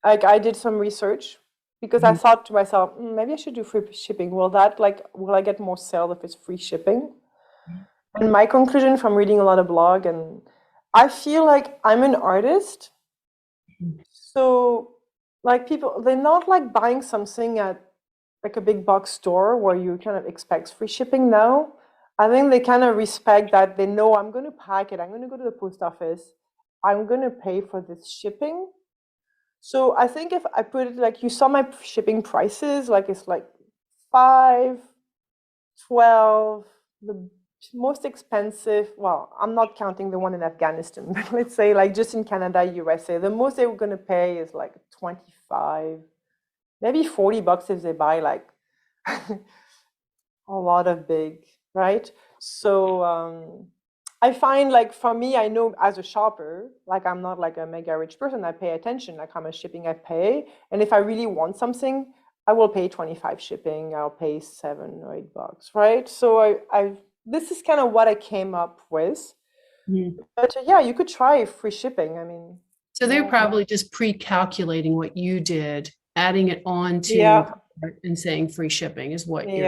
Like I did some research because I thought to myself, maybe I should do free shipping. Will I get more sales if it's free shipping? And my conclusion from reading a lot of blog, and I feel like I'm an artist. So like people, they're not like buying something at like a big box store where you kind of expect free shipping now. I think they kind of respect that. They know I'm going to pack it. I'm going to go to the post office. I'm going to pay for this shipping. So I think if I put it like, you saw my shipping prices, like it's like 5, 12, the most expensive, well, I'm not counting the one in Afghanistan, but let's say like just in Canada, USA, the most they were going to pay is like 25, maybe $40 if they buy like a lot of big, right? So I find like for me, I know as a shopper, like I'm not like a mega rich person. I pay attention, like how much shipping I pay. And if I really want something, I will pay 25 shipping. I'll pay $7 or $8, right? So this is kind of what I came up with. But yeah, you could try free shipping. I mean, so they're probably just pre-calculating what you did, adding it on to and saying free shipping is what you're.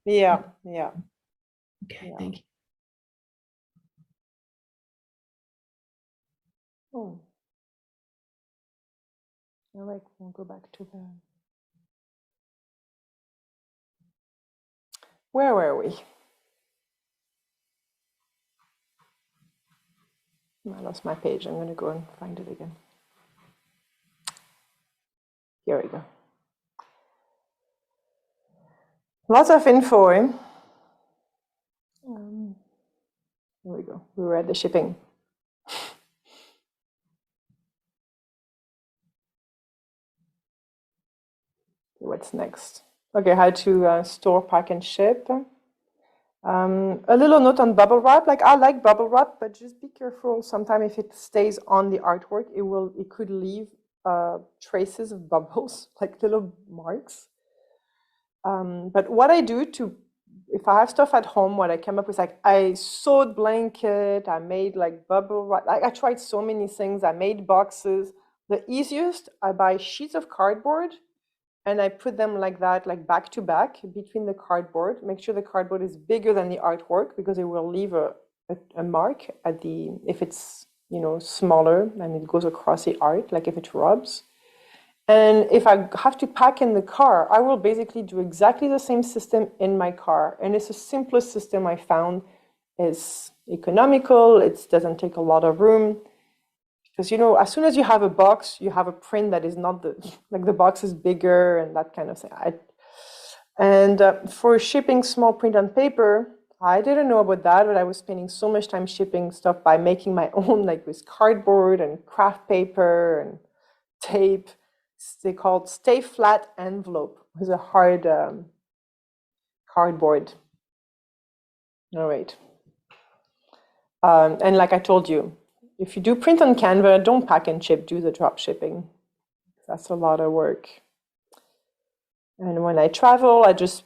Yeah. Okay, Yeah. thank you. Oh. All right, we'll go back to the. Where were we? I lost my page. I'm going to go and find it again. Here we go. Lots of info. Eh? Here we go. We were at the shipping. What's next? Okay, how to store, pack, and ship. A little note on bubble wrap. Like I like bubble wrap, but just be careful. Sometimes if it stays on the artwork, it could leave traces of bubbles, like little marks. But what I do if I have stuff at home, what I came up with, like I sewed blanket, I made like bubble wrap. Like I tried so many things. I made boxes. The easiest, I buy sheets of cardboard and I put them like that, like back to back between the cardboard. Make sure the cardboard is bigger than the artwork because it will leave a mark at the, if it's, smaller and it goes across the art, like if it rubs. And if I have to pack in the car, I will basically do exactly the same system in my car. And it's the simplest system I found. It's economical, it doesn't take a lot of room. Because, as soon as you have a box, you have a print that is not like the box is bigger and that kind of thing. For shipping small print on paper, I didn't know about that, but I was spending so much time shipping stuff by making my own, like with cardboard and craft paper and tape. They called Stay Flat envelope. It was a hard cardboard. All right. And like I told you, if you do print on Canva, don't pack and ship, do the drop shipping. That's a lot of work. And when I travel, I just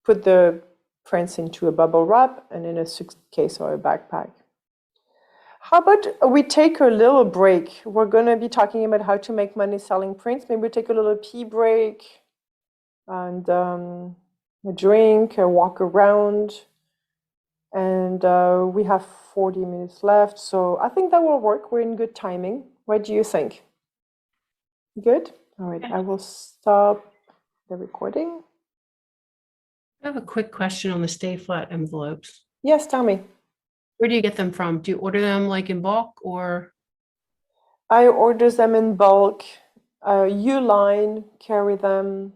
put the prints into a bubble wrap and in a suitcase or a backpack. How about we take a little break? We're going to be talking about how to make money selling prints. Maybe we take a little pee break and a drink, a walk around. And we have 40 minutes left. So I think that will work. We're in good timing. What do you think? Good? All right. I will stop the recording. I have a quick question on the Stay Flat envelopes. Yes, tell me. Where do you get them from? Do you order them like in bulk or? I order them in bulk. Uline carry them.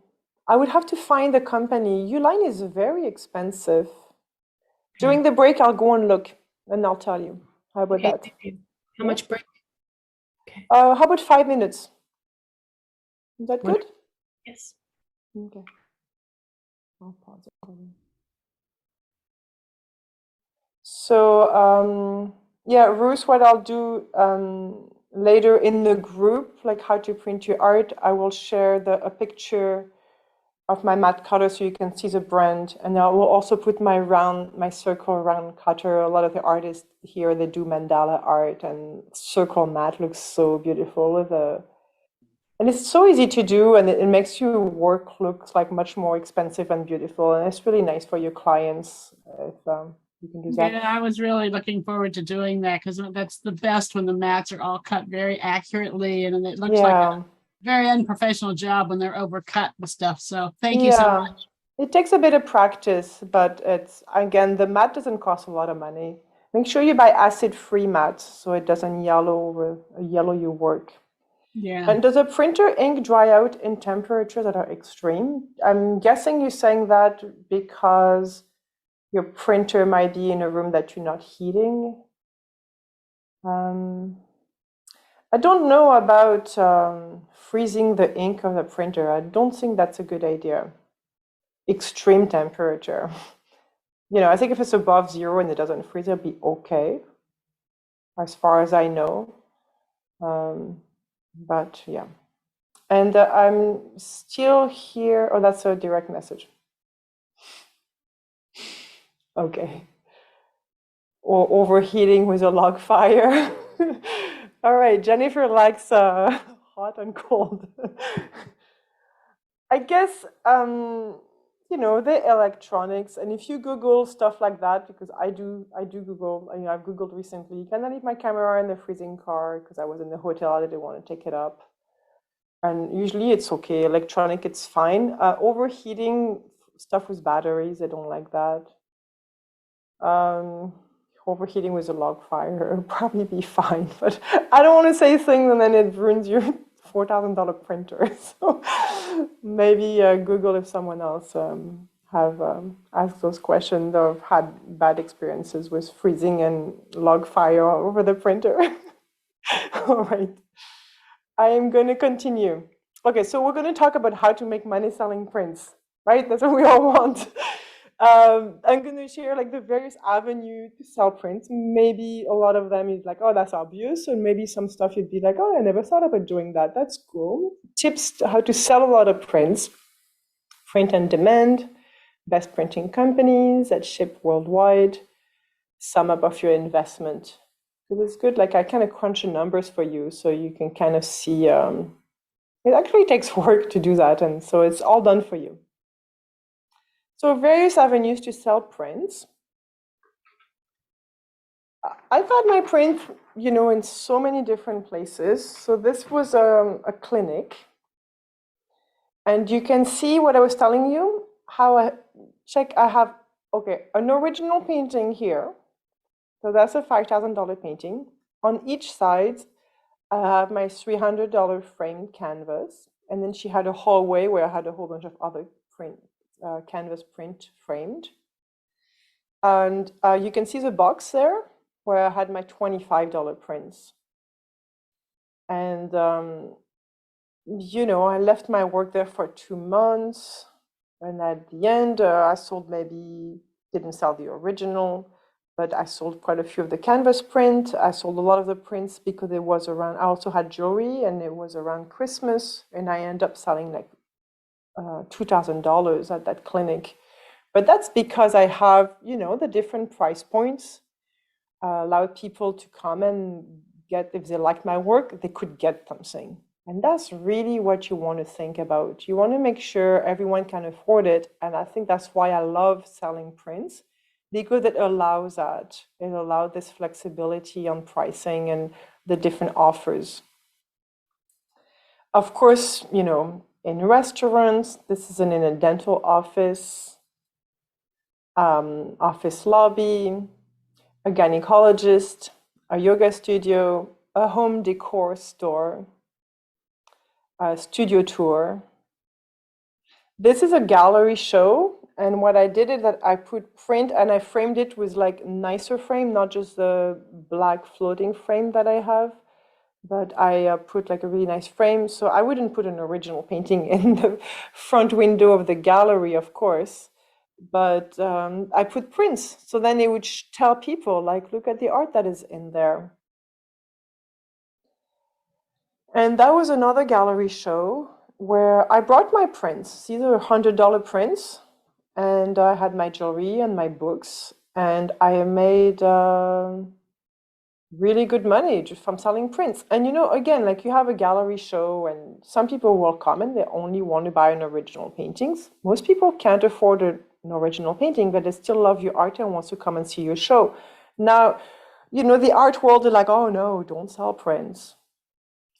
I would have to find the company. Uline is very expensive. During the break, I'll go and look and I'll tell you. How about that? How much break? Okay. How about 5 minutes? Is that good? Yes. Okay. I'll pause it. So, yeah, Ruth, what I'll do later in the group, like how to print your art, I will share a picture of my mat cutter so you can see the brand. And I will also put my circle round cutter. A lot of the artists here, they do mandala art, and circle mat looks so beautiful and it's so easy to do, and it makes your work look like much more expensive and beautiful. And it's really nice for your clients if you can do that. Yeah, I was really looking forward to doing that because that's the best when the mats are all cut very accurately and it looks like a very unprofessional job when they're overcut and stuff. So thank you so much. It takes a bit of practice, but it's, again, the mat doesn't cost a lot of money. Make sure you buy acid-free mats so it doesn't yellow your work. Yeah. And does a printer ink dry out in temperatures that are extreme? I'm guessing you're saying that because your printer might be in a room that you're not heating. I don't know about freezing the ink of the printer. I don't think that's a good idea. Extreme temperature. I think if it's above 0 and it doesn't freeze, it'll be okay, as far as I know. But yeah. And I'm still here. Oh, that's a direct message. Okay. Or overheating with a log fire. All right, Jennifer likes hot and cold. I guess, you know, the electronics. And if you Google stuff like that, because I do Google, you know, I've Googled recently, can I leave my camera in the freezing car? Because I was in the hotel, I didn't want to take it up. And usually it's okay. Electronic, it's fine. Overheating stuff with batteries, I don't like that. Overheating with a log fire would probably be fine, but I don't want to say things and then it ruins your $4,000 printer. So maybe Google if someone else have asked those questions or had bad experiences with freezing and log fire all over the printer. All right. I am going to continue. Okay, so we're going to talk about how to make money selling prints, right? That's what we all want. I'm going to share like the various avenues to sell prints. Maybe a lot of them is like, oh, that's obvious. And maybe some stuff you'd be like, oh, I never thought about doing that. That's cool. Tips to how to sell a lot of prints. Print on demand, best printing companies that ship worldwide, sum up of your investment. It was good. Like I kind of crunch the numbers for you so you can kind of see. It actually takes work to do that. And so it's all done for you. So various avenues to sell prints. I've had my print, you know, in so many different places. So this was a clinic. And you can see what I was telling you, how I have, okay, an original painting here. So that's a $5,000 painting. On each side, I have my $300 framed canvas. And then she had a hallway where I had a whole bunch of other canvas print framed. And you can see the box there where I had my $25 prints. And, you know, I left my work there for 2 months. And at the end, I sold didn't sell the original, but I sold quite a few of the canvas print. I sold a lot of the prints because it was around, I also had jewelry and it was around Christmas. And I ended up selling like $2,000 at that clinic. But that's because I have, you know, the different price points, allow people to come and get, if they like my work, they could get something. And that's really what you want to think about. You want to make sure everyone can afford it. And I think that's why I love selling prints, because it allows that. It allows this flexibility on pricing and the different offers. Of course, you know, in restaurants, this is in a dental office, office lobby, a gynecologist, a yoga studio, a home decor store, a studio tour. This is a gallery show. And what I did is that I put print and I framed it with like nicer frame, not just the black floating frame that I have, but I put like a really nice frame. So I wouldn't put an original painting in the front window of the gallery, of course, but I put prints. So then it would tell people like, look at the art that is in there. And that was another gallery show where I brought my prints. These are $100 prints. And I had my jewelry and my books. And I made really good money just from selling prints. And, you know, again, like you have a gallery show and some people will come and they only want to buy an original paintings. Most people can't afford an original painting, but they still love your art and wants to come and see your show. Now, you know, the art world is like, oh no, don't sell prints.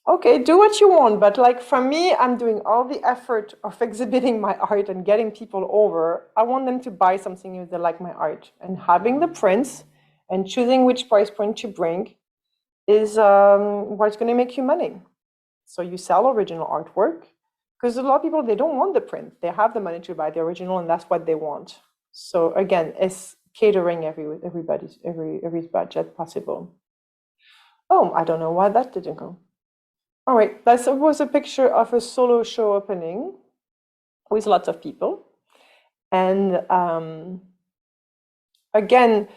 Okay, do what you want, but like for me, I'm doing all the effort of exhibiting my art and getting people over. I want them to buy something if they like my art. And having the prints and choosing which price point to bring is what's going to make you money. So you sell original artwork, because a lot of people, they don't want the print. They have the money to buy the original and that's what they want. So again, it's catering everybody's budget possible. Oh, I don't know why that didn't go. All right, that was a picture of a solo show opening with lots of people. And again,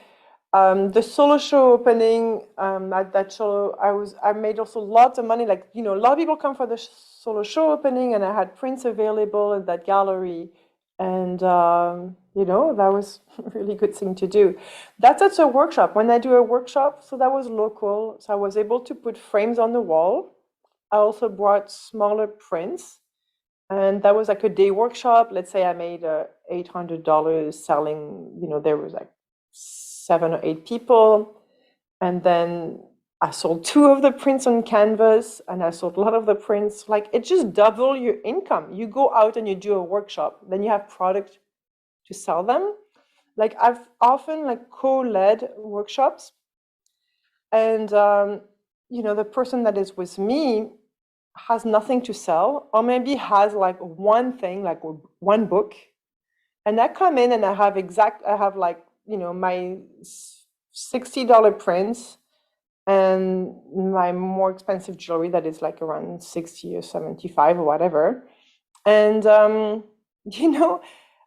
the solo show opening at that show, I made also lots of money. Like, you know, a lot of people come for the solo show opening and I had prints available in that gallery. And, you know, that was a really good thing to do. That's at a workshop. When I do a workshop, so that was local. So I was able to put frames on the wall. I also brought smaller prints And that was like a day workshop. Let's say I made $800 selling, there was like 7 or 8 people. And then I sold 2 of the prints on canvas, and I sold a lot of the prints. Like, it just double your income. You go out and you do a workshop, then you have product to sell them. Like, I've often like co-led workshops, and the person that is with me has nothing to sell, or maybe has like one thing, like one book, and I come in and I have like my $60 prints and my more expensive jewelry that is like around 60 or 75 or whatever, and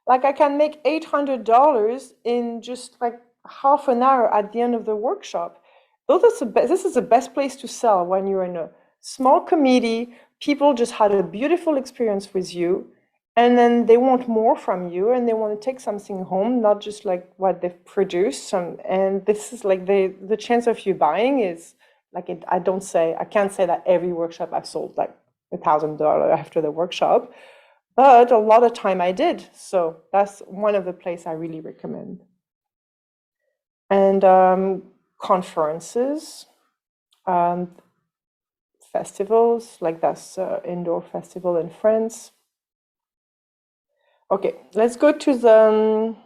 like I can make $800 in just like half an hour at the end of the workshop. This is the best place to sell when you're in a small committee. People just had a beautiful experience with you, and then they want more from you, and they want to take something home, not just like what they've produced. And this is like the chance of you buying is like I can't say that every workshop I've sold like $1,000 after the workshop, but a lot of time I did. So that's one of the places I really recommend. And conferences, festivals, like that's indoor festival in France. Okay, let's go to the,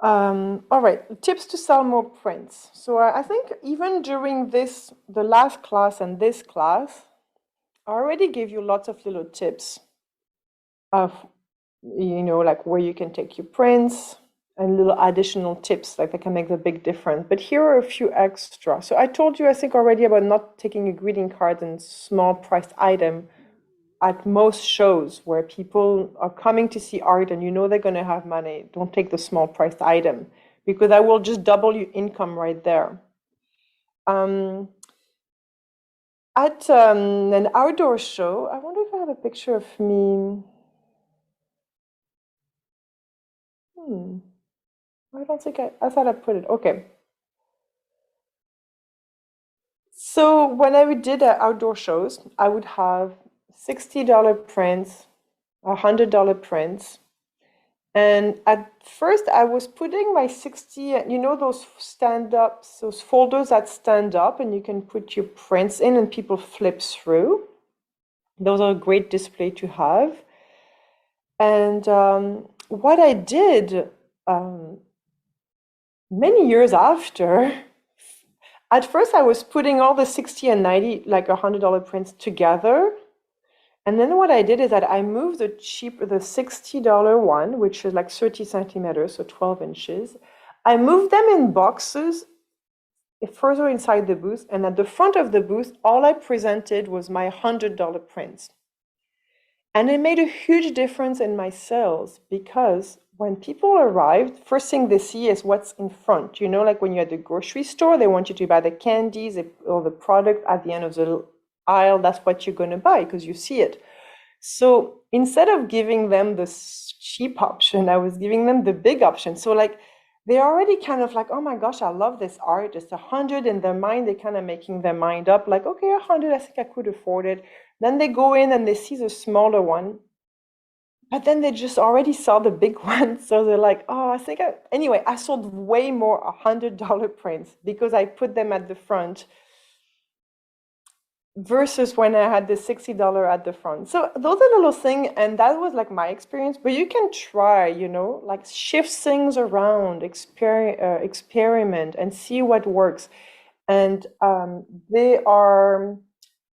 all right, tips to sell more prints. So I think even during the last class and this class, I already gave you lots of little tips of, like where you can take your prints and little additional tips like that can make the big difference. But here are a few extra. So I told you, I think already, about not taking a greeting card and small priced item at most shows where people are coming to see art and they're going to have money. Don't take the small priced item, because that will just double your income right there. At an outdoor show, I wonder if I have a picture of me. I don't think I thought I put it. Okay. So when I did outdoor shows, I would have $60 prints, $100 prints. And at first I was putting my 60, those stand-ups, those folders that stand up and you can put your prints in and people flip through. Those are a great display to have. And what I did many years after, at first I was putting all the 60 and 90, like $100 prints together. And then what I did is that I moved the $60 one, which is like 30 centimeters, so 12 inches. I moved them in boxes further inside the booth. And at the front of the booth, all I presented was my $100 prints. And it made a huge difference in my sales, because when people arrived, first thing they see is what's in front. Like when you're at the grocery store, they want you to buy the candies or the product at the end of the aisle. That's what you're going to buy because you see it. So instead of giving them the cheap option, I was giving them the big option. So like they're already kind of like, oh my gosh, I love this art. It's 100 in their mind. They're kind of making their mind up like, okay, 100, I think I could afford it. Then they go in and they see the smaller one, but then they just already saw the big one. So they're like, oh, anyway, I sold way more $100 prints because I put them at the front versus when I had the $60 at the front. So those are little things, and that was like my experience. But you can try, like shift things around, experiment, and see what works. And they are,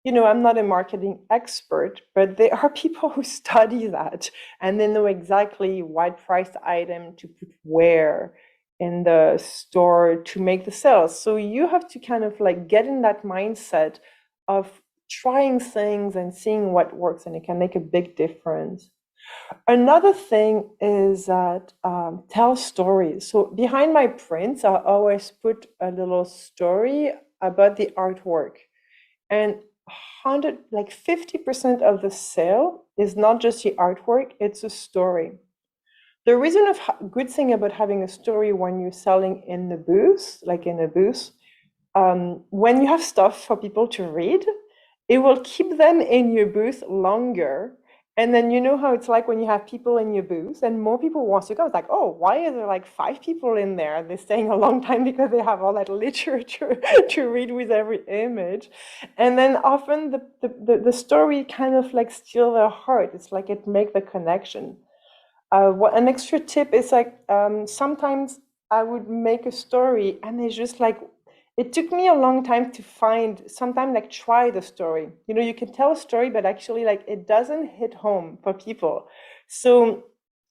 I'm not a marketing expert, but there are people who study that, and they know exactly what priced item to put where in the store to make the sales. So you have to kind of like get in that mindset of trying things and seeing what works, and it can make a big difference. Another thing is that tell stories. So behind my prints, I always put a little story about the artwork, and 50% of the sale is not just the artwork, it's a story. The reason of good thing about having a story when you're selling in the booth, like in a booth, when you have stuff for people to read, it will keep them in your booth longer. And then you know how it's like when you have people in your booth and more people want to go. It's like, oh, why are there like 5 people in there? They're staying a long time because they have all that literature to read with every image. And then often the story kind of like steals their heart. It's like it makes the connection. An extra tip is like sometimes I would make a story and it's just like, it took me a long time to find, sometimes like try the story. You know, you can tell a story, but actually like it doesn't hit home for people. So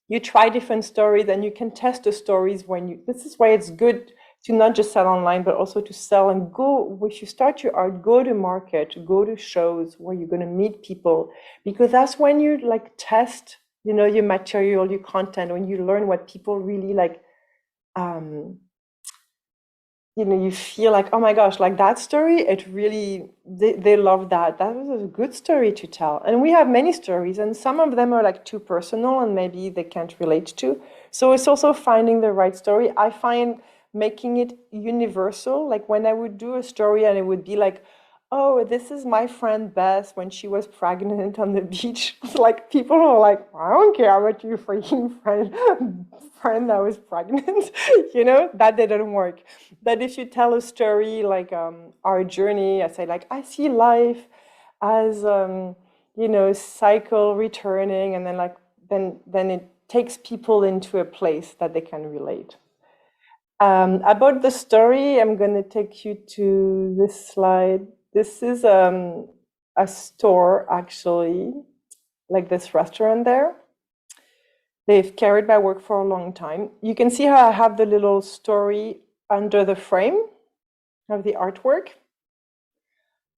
you try different stories and you can test the stories this is why it's good to not just sell online, but also to sell and go, if you start your art, go to market, go to shows where you're going to meet people, because that's when you like test, you know, your material, your content, when you learn what people really like, you know, you feel like, oh my gosh, like that story, it really, they love that. That was a good story to tell. And we have many stories, and some of them are like too personal and maybe they can't relate to. So it's also finding the right story. I find making it universal, like when I would do a story and it would be like, oh, this is my friend Beth when she was pregnant on the beach. Like people are like, I don't care about your freaking friend that was pregnant. You know, that didn't work. But if you tell a story like our journey, I say like, I see life as you know, cycle returning, and then like then it takes people into a place that they can relate. About the story, I'm going to take you to this slide. This is a store, actually, like this restaurant there. They've carried my work for a long time. You can see how I have the little story under the frame of the artwork.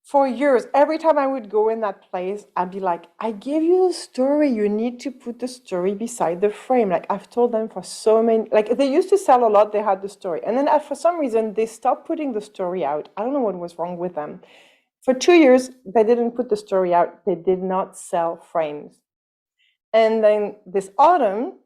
For years, every time I would go in that place, I'd be like, I gave you the story. You need to put the story beside the frame. Like I've told them for so many, like they used to sell a lot, they had the story. And then for some reason, they stopped putting the story out. I don't know what was wrong with them. For 2 years, they didn't put the story out. They did not sell frames. And then this autumn,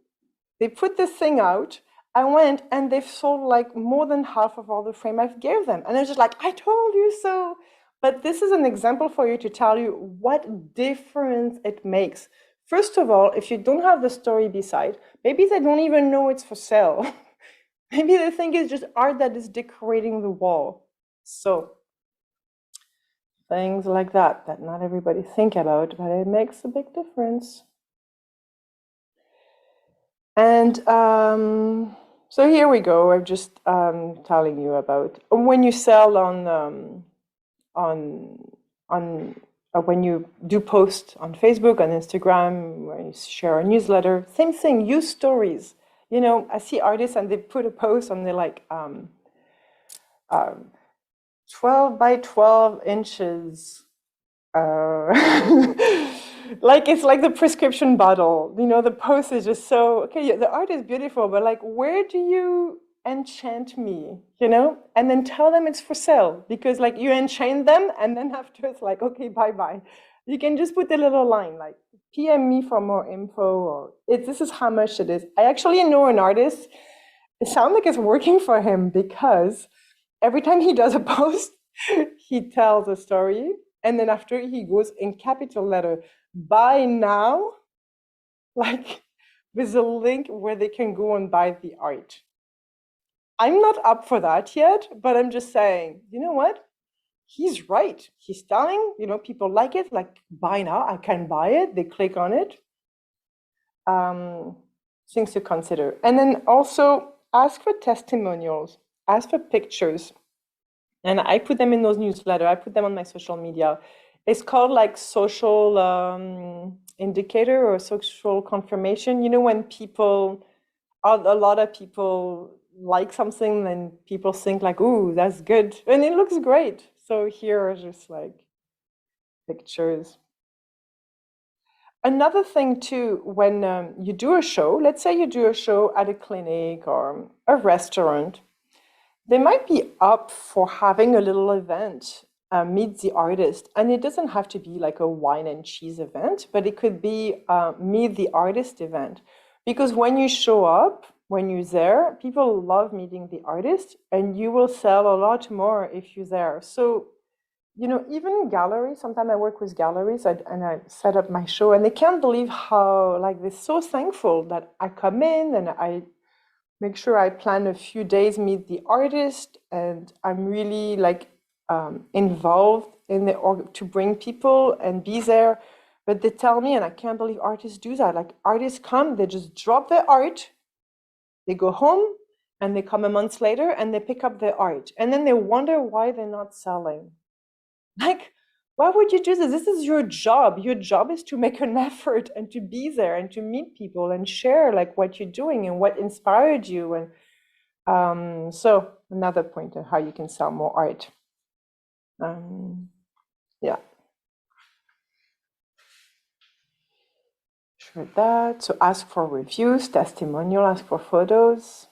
they put this thing out. I went and they've sold like more than half of all the frame I've gave them. And they're just like, I told you so. But this is an example for you to tell you what difference it makes. First of all, if you don't have the story beside, maybe they don't even know it's for sale. Maybe they think it's just art that is decorating the wall. So things like that not everybody think about, but it makes a big difference. And so here we go. I'm just telling you about when you sell when you do post on Facebook, on Instagram, when you share a newsletter, same thing, use stories. You know, I see artists and they put a post and they're like 12 by 12 inches. Like it's like the prescription bottle. You know, the post is just so, okay, the art is beautiful, but like, where do you enchant me, you know? And then tell them it's for sale, because like you enchant them and then after it's like, okay, bye-bye. You can just put a little line like PM me for more info, or this is how much it is. I actually know an artist, it sounds like it's working for him, because every time he does a post, he tells a story, and then after he goes in capital letter, buy now, like with a link where they can go and buy the art. I'm not up for that yet, but I'm just saying, you know what? He's right. He's telling, you know, people like it, like buy now, I can buy it. They click on it. Things to consider. And then also ask for testimonials, ask for pictures. And I put them in those newsletters. I put them on my social media. It's called like social indicator or social confirmation. You know, when a lot of people like something, then people think like, ooh, that's good. And it looks great. So here are just like pictures. Another thing too, when you do a show, let's say you do a show at a clinic or a restaurant, they might be up for having a little event, meet the artist. And it doesn't have to be like a wine and cheese event, but it could be meet the artist event. Because when you show up, when you're there. People love meeting the artist, and you will sell a lot more if you're there. So, you know, even galleries, sometimes I work with galleries and I set up my show, and they can't believe how, like, they're so thankful that I come in and I make sure I plan a few days, meet the artist, and I'm really like involved in the org to bring people and be there. But they tell me, and I can't believe artists do that. Like, artists come, they just drop their art, they go home, and they come a month later and they pick up their art, and then they wonder why they're not selling. Like, why would you do this? This is your job. Your job is to make an effort and to be there and to meet people and share like what you're doing and what inspired you. And so another point of how you can sell more art. Yeah. Sure that. So ask for reviews, testimonial, ask for photos.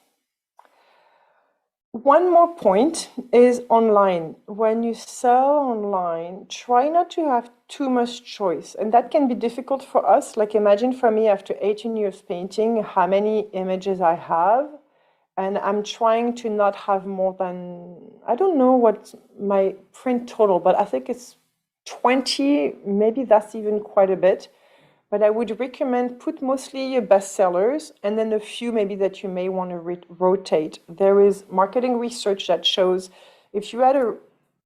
One more point is online. When you sell online, try not to have too much choice. And that can be difficult for us. Like, imagine for me, after 18 years painting, how many images I have. And I'm trying to not have more than, I don't know what's my print total, but I think it's 20, maybe that's even quite a bit. But I would recommend put mostly your bestsellers and then a few maybe that you may want to rotate. There is marketing research that shows if you had an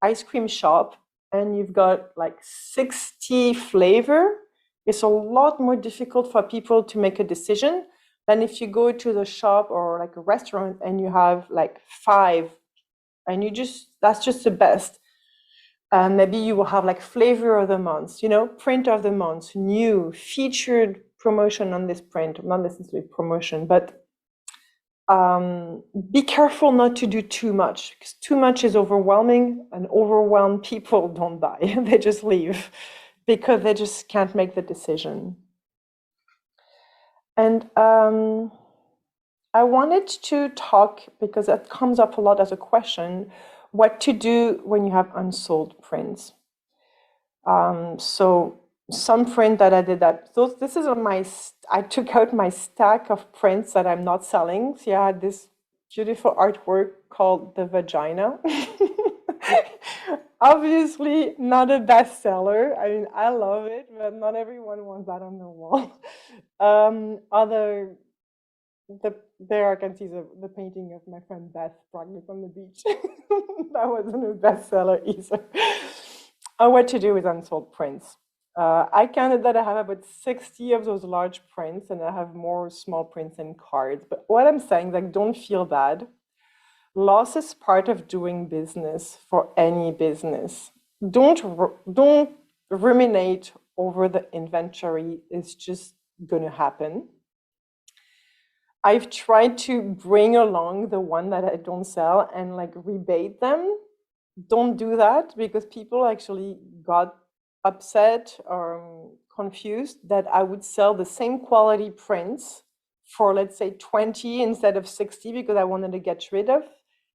ice cream shop and you've got like 60 flavor, it's a lot more difficult for people to make a decision than if you go to the shop or like a restaurant and you have like 5 and that's just the best. Maybe you will have like flavor of the month, you know, print of the month, new featured promotion on this print, not necessarily promotion, but be careful not to do too much, because too much is overwhelming, and overwhelmed people don't buy. They just leave because they just can't make the decision. And I wanted to talk, because that comes up a lot as a question, what to do when you have unsold prints. So some print that I did that, this is on I took out my stack of prints that I'm not selling. See, I had this beautiful artwork called The Vagina. Obviously not a bestseller. I mean, I love it, but not everyone wants that on the wall. There I can see the painting of my friend Beth pregnant on the beach. That wasn't a bestseller either. What to do with unsold prints? I counted that I have about 60 of those large prints, and I have more small prints and cards. But what I'm saying, like, don't feel bad. Loss is part of doing business for any business. Don't ruminate over the inventory. It's just gonna happen. I've tried to bring along the one that I don't sell and like rebate them. Don't do that, because people actually got upset or confused that I would sell the same quality prints for, let's say, 20 instead of 60 because I wanted to get rid of.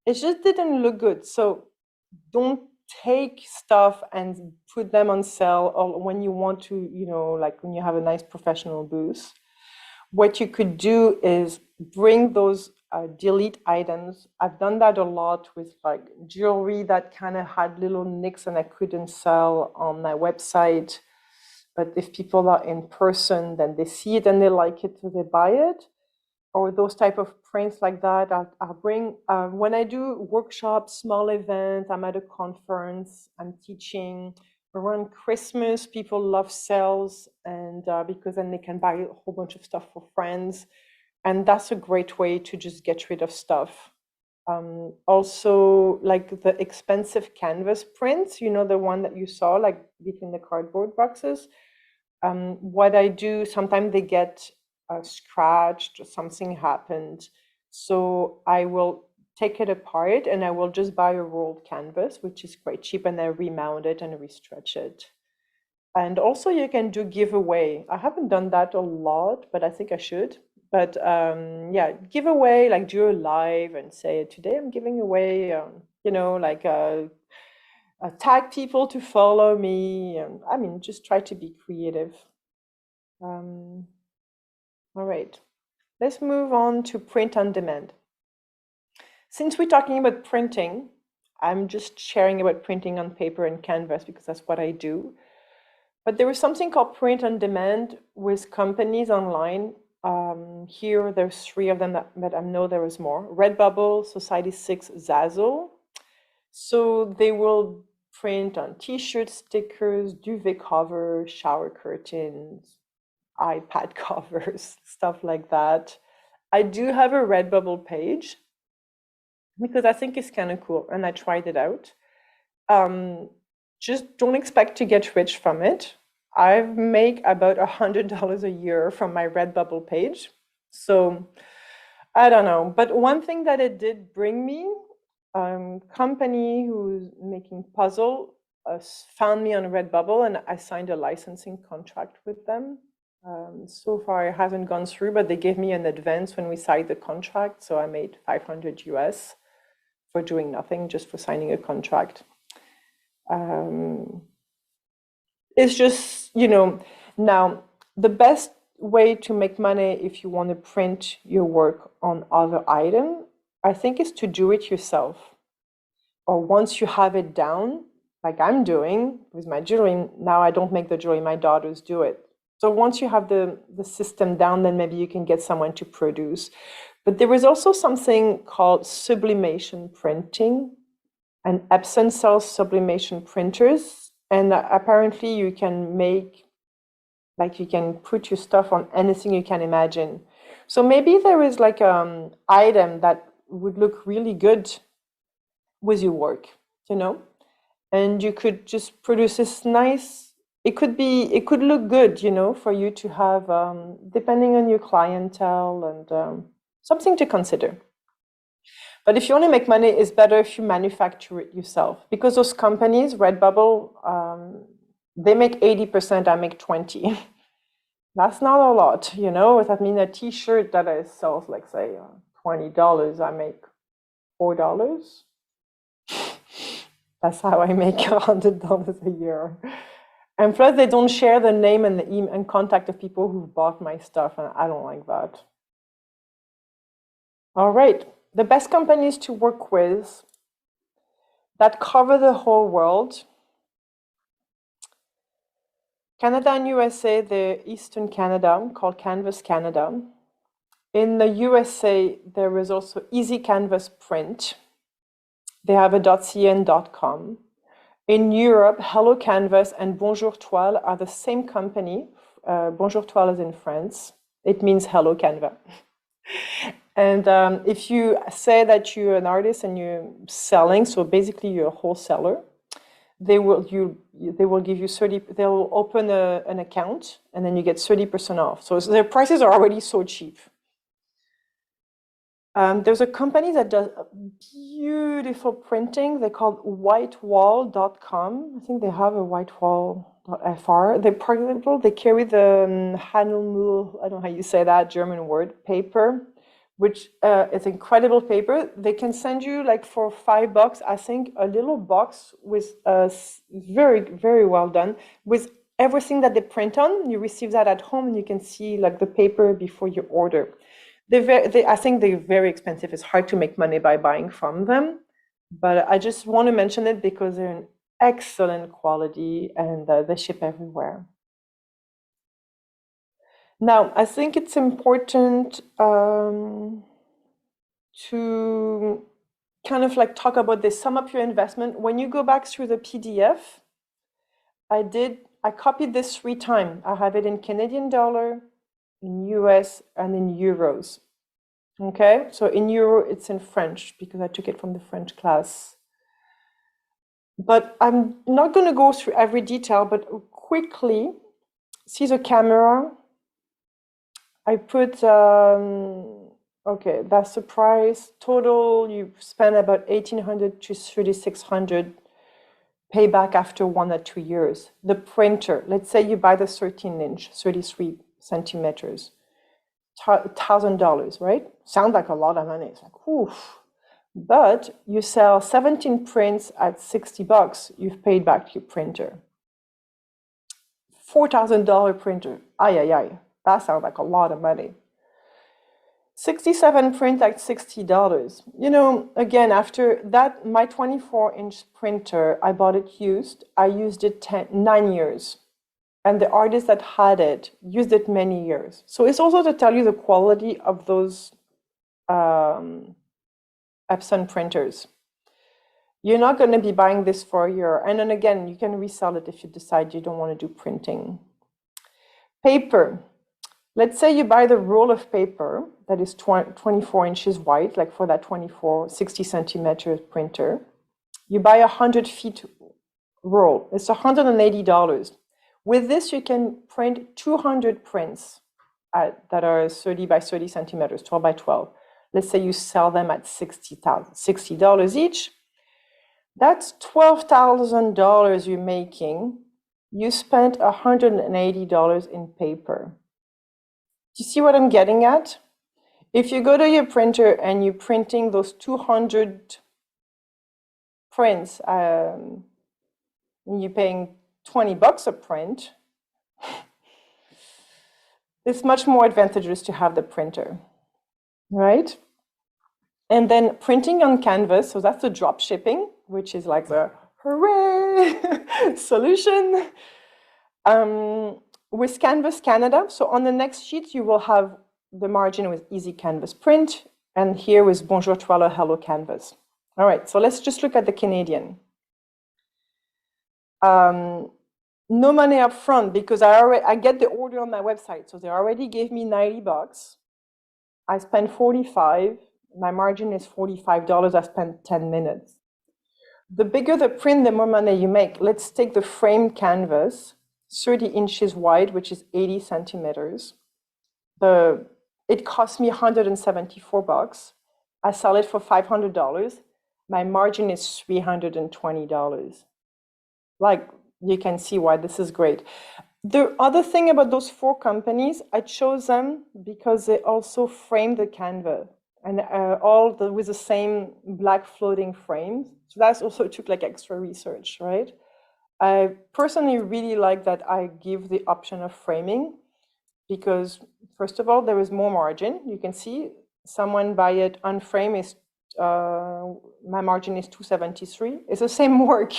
It just didn't look good. So don't take stuff and put them on sale, or when you want to, you know, like when you have a nice professional booth. What you could do is bring those delete items. I've done that a lot with like jewelry that kind of had little nicks and I couldn't sell on my website. But if people are in person, then they see it and they like it, so they buy it. Or those type of prints like that, I'll bring. When I do workshops, small events, I'm at a conference, I'm teaching. Around Christmas, people love sales, and because then they can buy a whole bunch of stuff for friends. And that's a great way to just get rid of stuff. Also, like the expensive canvas prints, you know, the one that you saw, like between the cardboard boxes. What I do, sometimes they get scratched or something happened. So I will take it apart and I will just buy a rolled canvas, which is quite cheap, and I remount it and restretch it. And also you can do giveaway. I haven't done that a lot, but I think I should. But yeah, giveaway, like do a live and say, today I'm giving away, you know, like tag people to follow me. I mean, just try to be creative. All right. let's move on to print on demand. Since we're talking about printing, I'm just sharing about printing on paper and canvas because that's what I do. But there is something called print on demand with companies online. Here, there's 3 of them, but I know there is more. Redbubble, Society6, Zazzle. So they will print on t-shirts, stickers, duvet covers, shower curtains, iPad covers, stuff like that. I do have a Redbubble page because I think it's kind of cool and I tried it out. Just don't expect to get rich from it. I make about $100 a year from my Redbubble page. So I don't know. But one thing that it did bring me, company who's making puzzle found me on Redbubble and I signed a licensing contract with them. So far it hasn't gone through, but they gave me an advance when we signed the contract. So I made 500 US for doing nothing, just for signing a contract. It's just, you know, now the best way to make money if you want to print your work on other item, I think, is to do it yourself. Or once you have it down, like I'm doing with my jewelry, now I don't make the jewelry, my daughters do it. So once you have the system down, then maybe you can get someone to produce. But there is also something called sublimation printing, and Epson sells sublimation printers. And apparently you can make, like you can put your stuff on anything you can imagine. So maybe there is like an item that would look really good with your work, you know? And you could just produce this nice, it could look good, you know, for you to have, depending on your clientele, and something to consider. But if you want to make money, it's better if you manufacture it yourself, because those companies, Redbubble, they make 80%, I make 20%. That's not a lot, you know. That means a t-shirt that I sells like, say, $20, I make $4. That's how I make $100 a year. And plus, they don't share the name and the email and contact of people who bought my stuff, and I don't like that. All right, the best companies to work with that cover the whole world. Canada and USA, the Eastern Canada, called Canvas Canada. In the USA, there is also Easy Canvas Print. They have a .ca and .com. In Europe, Hello Canvas and Bonjour Toile are the same company. Bonjour Toile is in France. It means Hello Canva. And if you say that you're an artist and you're selling, so basically you're a wholesaler, they will give you 30. They'll open an account and then you get 30% off. So their prices are already so cheap. There's a company that does beautiful printing. They're called whitewall.com. I think they have a whitewall.fr. They carry the Hanelmull, I don't know how you say that, German word, paper, which is incredible paper. They can send you, like, for $5, I think, a little box with very, very well done with everything that they print on. You receive that at home and you can see, like, the paper before you order. I think they're very expensive. It's hard to make money by buying from them, but I just want to mention it because they're an excellent quality and they ship everywhere. Now, I think it's important to kind of like talk about this, sum up your investment. When you go back through the PDF, I copied this 3 times. I have it in Canadian dollar, in US, and in euros. Okay, so in euro, it's in French because I took it from the French class. But I'm not going to go through every detail, but quickly, see the camera. I put, okay, that's the price. Total, you spend about $1,800 to $3,600 payback after 1 or 2 years. The printer, let's say you buy the 13-inch, 33 centimeters, $1,000, right? Sounds like a lot of money. It's like, oof. But you sell 17 prints at $60, you've paid back your printer. $4,000 printer, ay. That sounds like a lot of money. 67 print at $60. You know, again, after that, my 24-inch printer, I bought it used. I used it 9 years. And the artists that had it used it many years. So it's also to tell you the quality of those Epson printers. You're not going to be buying this for a year. And then again, you can resell it if you decide you don't want to do printing. Paper. Let's say you buy the roll of paper that is 24 inches wide, like for that 60 centimeter printer. You buy 100 feet roll. It's $180. With this, you can print 200 prints that are 30 by 30 centimeters, 12 by 12. Let's say you sell them at $60 each. That's $12,000 you're making. You spent $180 in paper. Do you see what I'm getting at? If you go to your printer and you're printing those 200 prints, and you're paying $20 a print, it's much more advantageous to have the printer, right? And then printing on canvas, so that's the drop shipping, which is like the hooray solution. With Canvas Canada, so on the next sheet, you will have the margin with Easy Canvas Print, and here with Bonjour Toile, Hello Canvas. All right, so let's just look at the Canadian. No money up front because I get the order on my website, so they already gave me $90. I spent $45. My margin is $45. I spent 10 minutes. The bigger the print, the more money you make. Let's take the framed canvas. 30 inches wide, which is 80 centimeters. It cost me $174. I sell it for $500. My margin is $320. Like, you can see why this is great. The other thing about those 4 companies, I chose them because they also frame the canvas and with the same black floating frames. So that also took like extra research, right? I personally really like that I give the option of framing because, first of all, there is more margin. You can see someone buy it unframe is, my margin is $273. It's the same work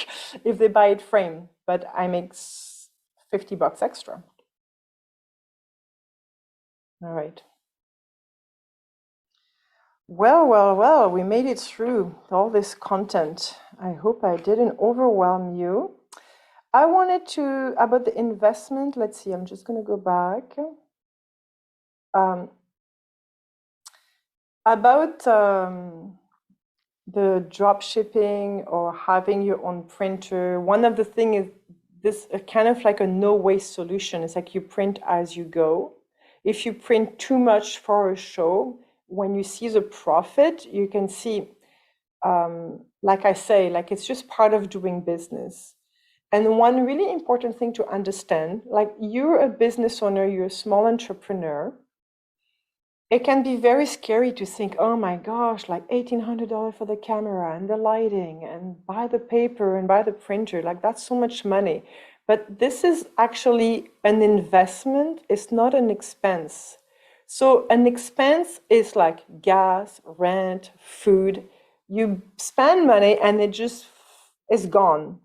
if they buy it frame, but I make $50 extra. All right. Well, we made it through all this content. I hope I didn't overwhelm you. I wanted to, about the investment, let's see, I'm just going to go back. About the drop shipping or having your own printer, one of the things is this kind of like a no-waste solution. It's like you print as you go. If you print too much for a show, when you see the profit, you can see, like I say, like it's just part of doing business. And one really important thing to understand, like you're a business owner, you're a small entrepreneur, it can be very scary to think, oh my gosh, like $1,800 for the camera and the lighting and buy the paper and buy the printer, like that's so much money. But this is actually an investment, it's not an expense. So an expense is like gas, rent, food. You spend money and it just is gone.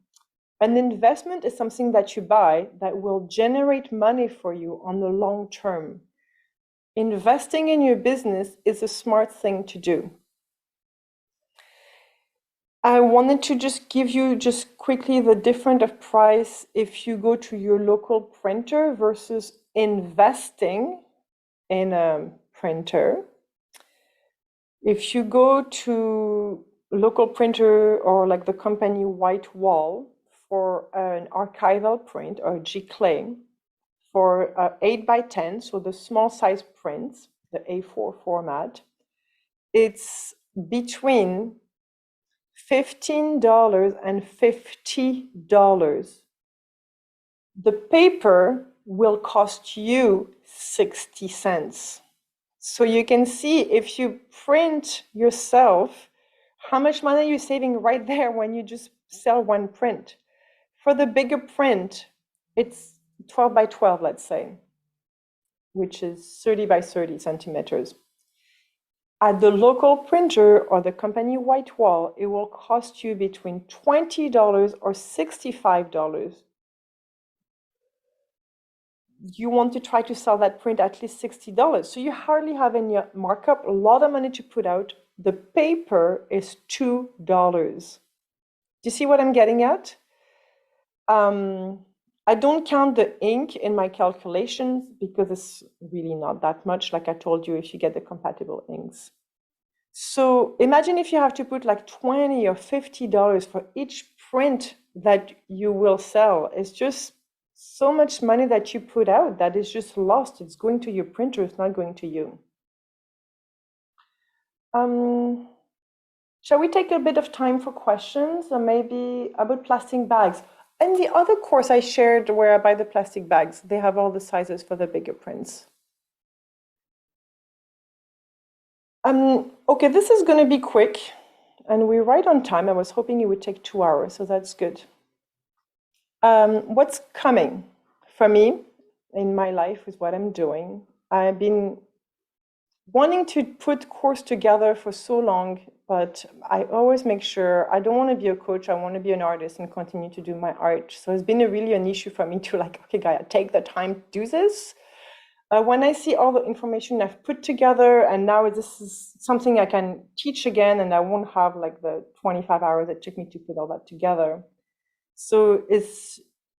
An investment is something that you buy that will generate money for you on the long term. Investing in your business is a smart thing to do. I wanted to just give you just quickly the difference of price if you go to your local printer versus investing in a printer. If you go to local printer or like the company White Wall for an archival print or giclée for 8 by 10, so the small size prints, the A4 format, it's between $15 and $50. The paper will cost you 60 cents. So you can see if you print yourself, how much money you're saving right there when you just sell one print. For the bigger print, it's 12 by 12, let's say, which is 30 by 30 centimeters. At the local printer or the company white wall, it will cost you between $20 or $65. You want to try to sell that print at least $60. So you hardly have any markup, a lot of money to put out. The paper is $2. Do you see what I'm getting at? I don't count the ink in my calculations because it's really not that much, like I told you, if you get the compatible inks. So imagine if you have to put like $20 or $50 for each print that you will sell. It's just so much money that you put out that is just lost. It's going to your printer, it's not going to you. Shall we take a bit of time for questions, or maybe about plastic bags? And the other course I shared where I buy the plastic bags, they have all the sizes for the bigger prints. Okay, this is going to be quick, and we're right on time. I was hoping it would take 2 hours, so that's good. What's coming for me in my life is what I'm doing. I've been wanting to put course together for so long, but I always make sure I don't want to be a coach. I want to be an artist and continue to do my art. So it's been really an issue for me to like, okay, Gaia, take the time to do this. When I see all the information I've put together, and now this is something I can teach again, and I won't have like the 25 hours it took me to put all that together. So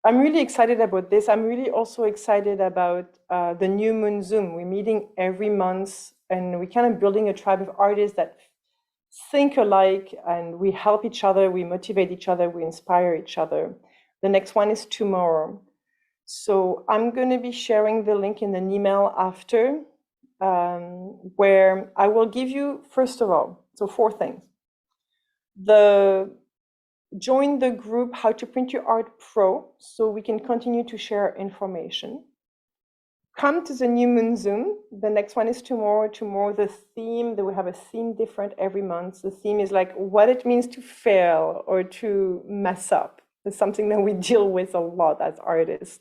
I'm really excited about this. I'm really also excited about the New Moon Zoom. We're meeting every month, and we're kind of building a tribe of artists that think alike, and we help each other, we motivate each other, we inspire each other. The next one is tomorrow. So I'm going to be sharing the link in an email after, where I will give you, first of all, so 4 things. Join the group How to Print Your Art Pro, so we can continue to share information. Come to the New Moon Zoom. The next one is tomorrow. Tomorrow, the theme, that we have a theme different every month. The theme is like what it means to fail or to mess up. It's something that we deal with a lot as artists.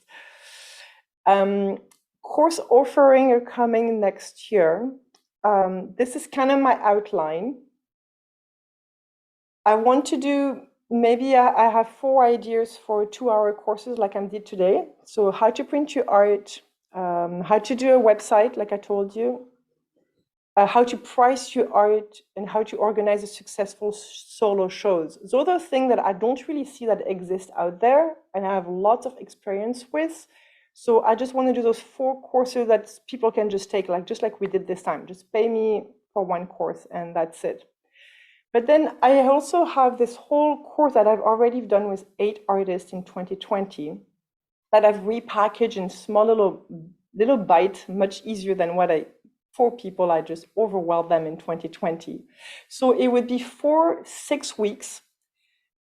Course offering are coming next year. This is kind of my outline. I want to do, maybe I have 4 ideas for 2-hour courses like I did today. So how to print your art, how to do a website, like I told you, how to price your art, and how to organize a successful solo shows. Those are things that I don't really see that exist out there, and I have lots of experience with. So I just want to do those 4 courses that people can just take, just like we did this time. Just pay me for 1 course, and that's it. But then I also have this whole course that I've already done with 8 artists in 2020 that I've repackaged in small little bites, much easier than what 4 people, I just overwhelmed them in 2020. So it would be 6 weeks,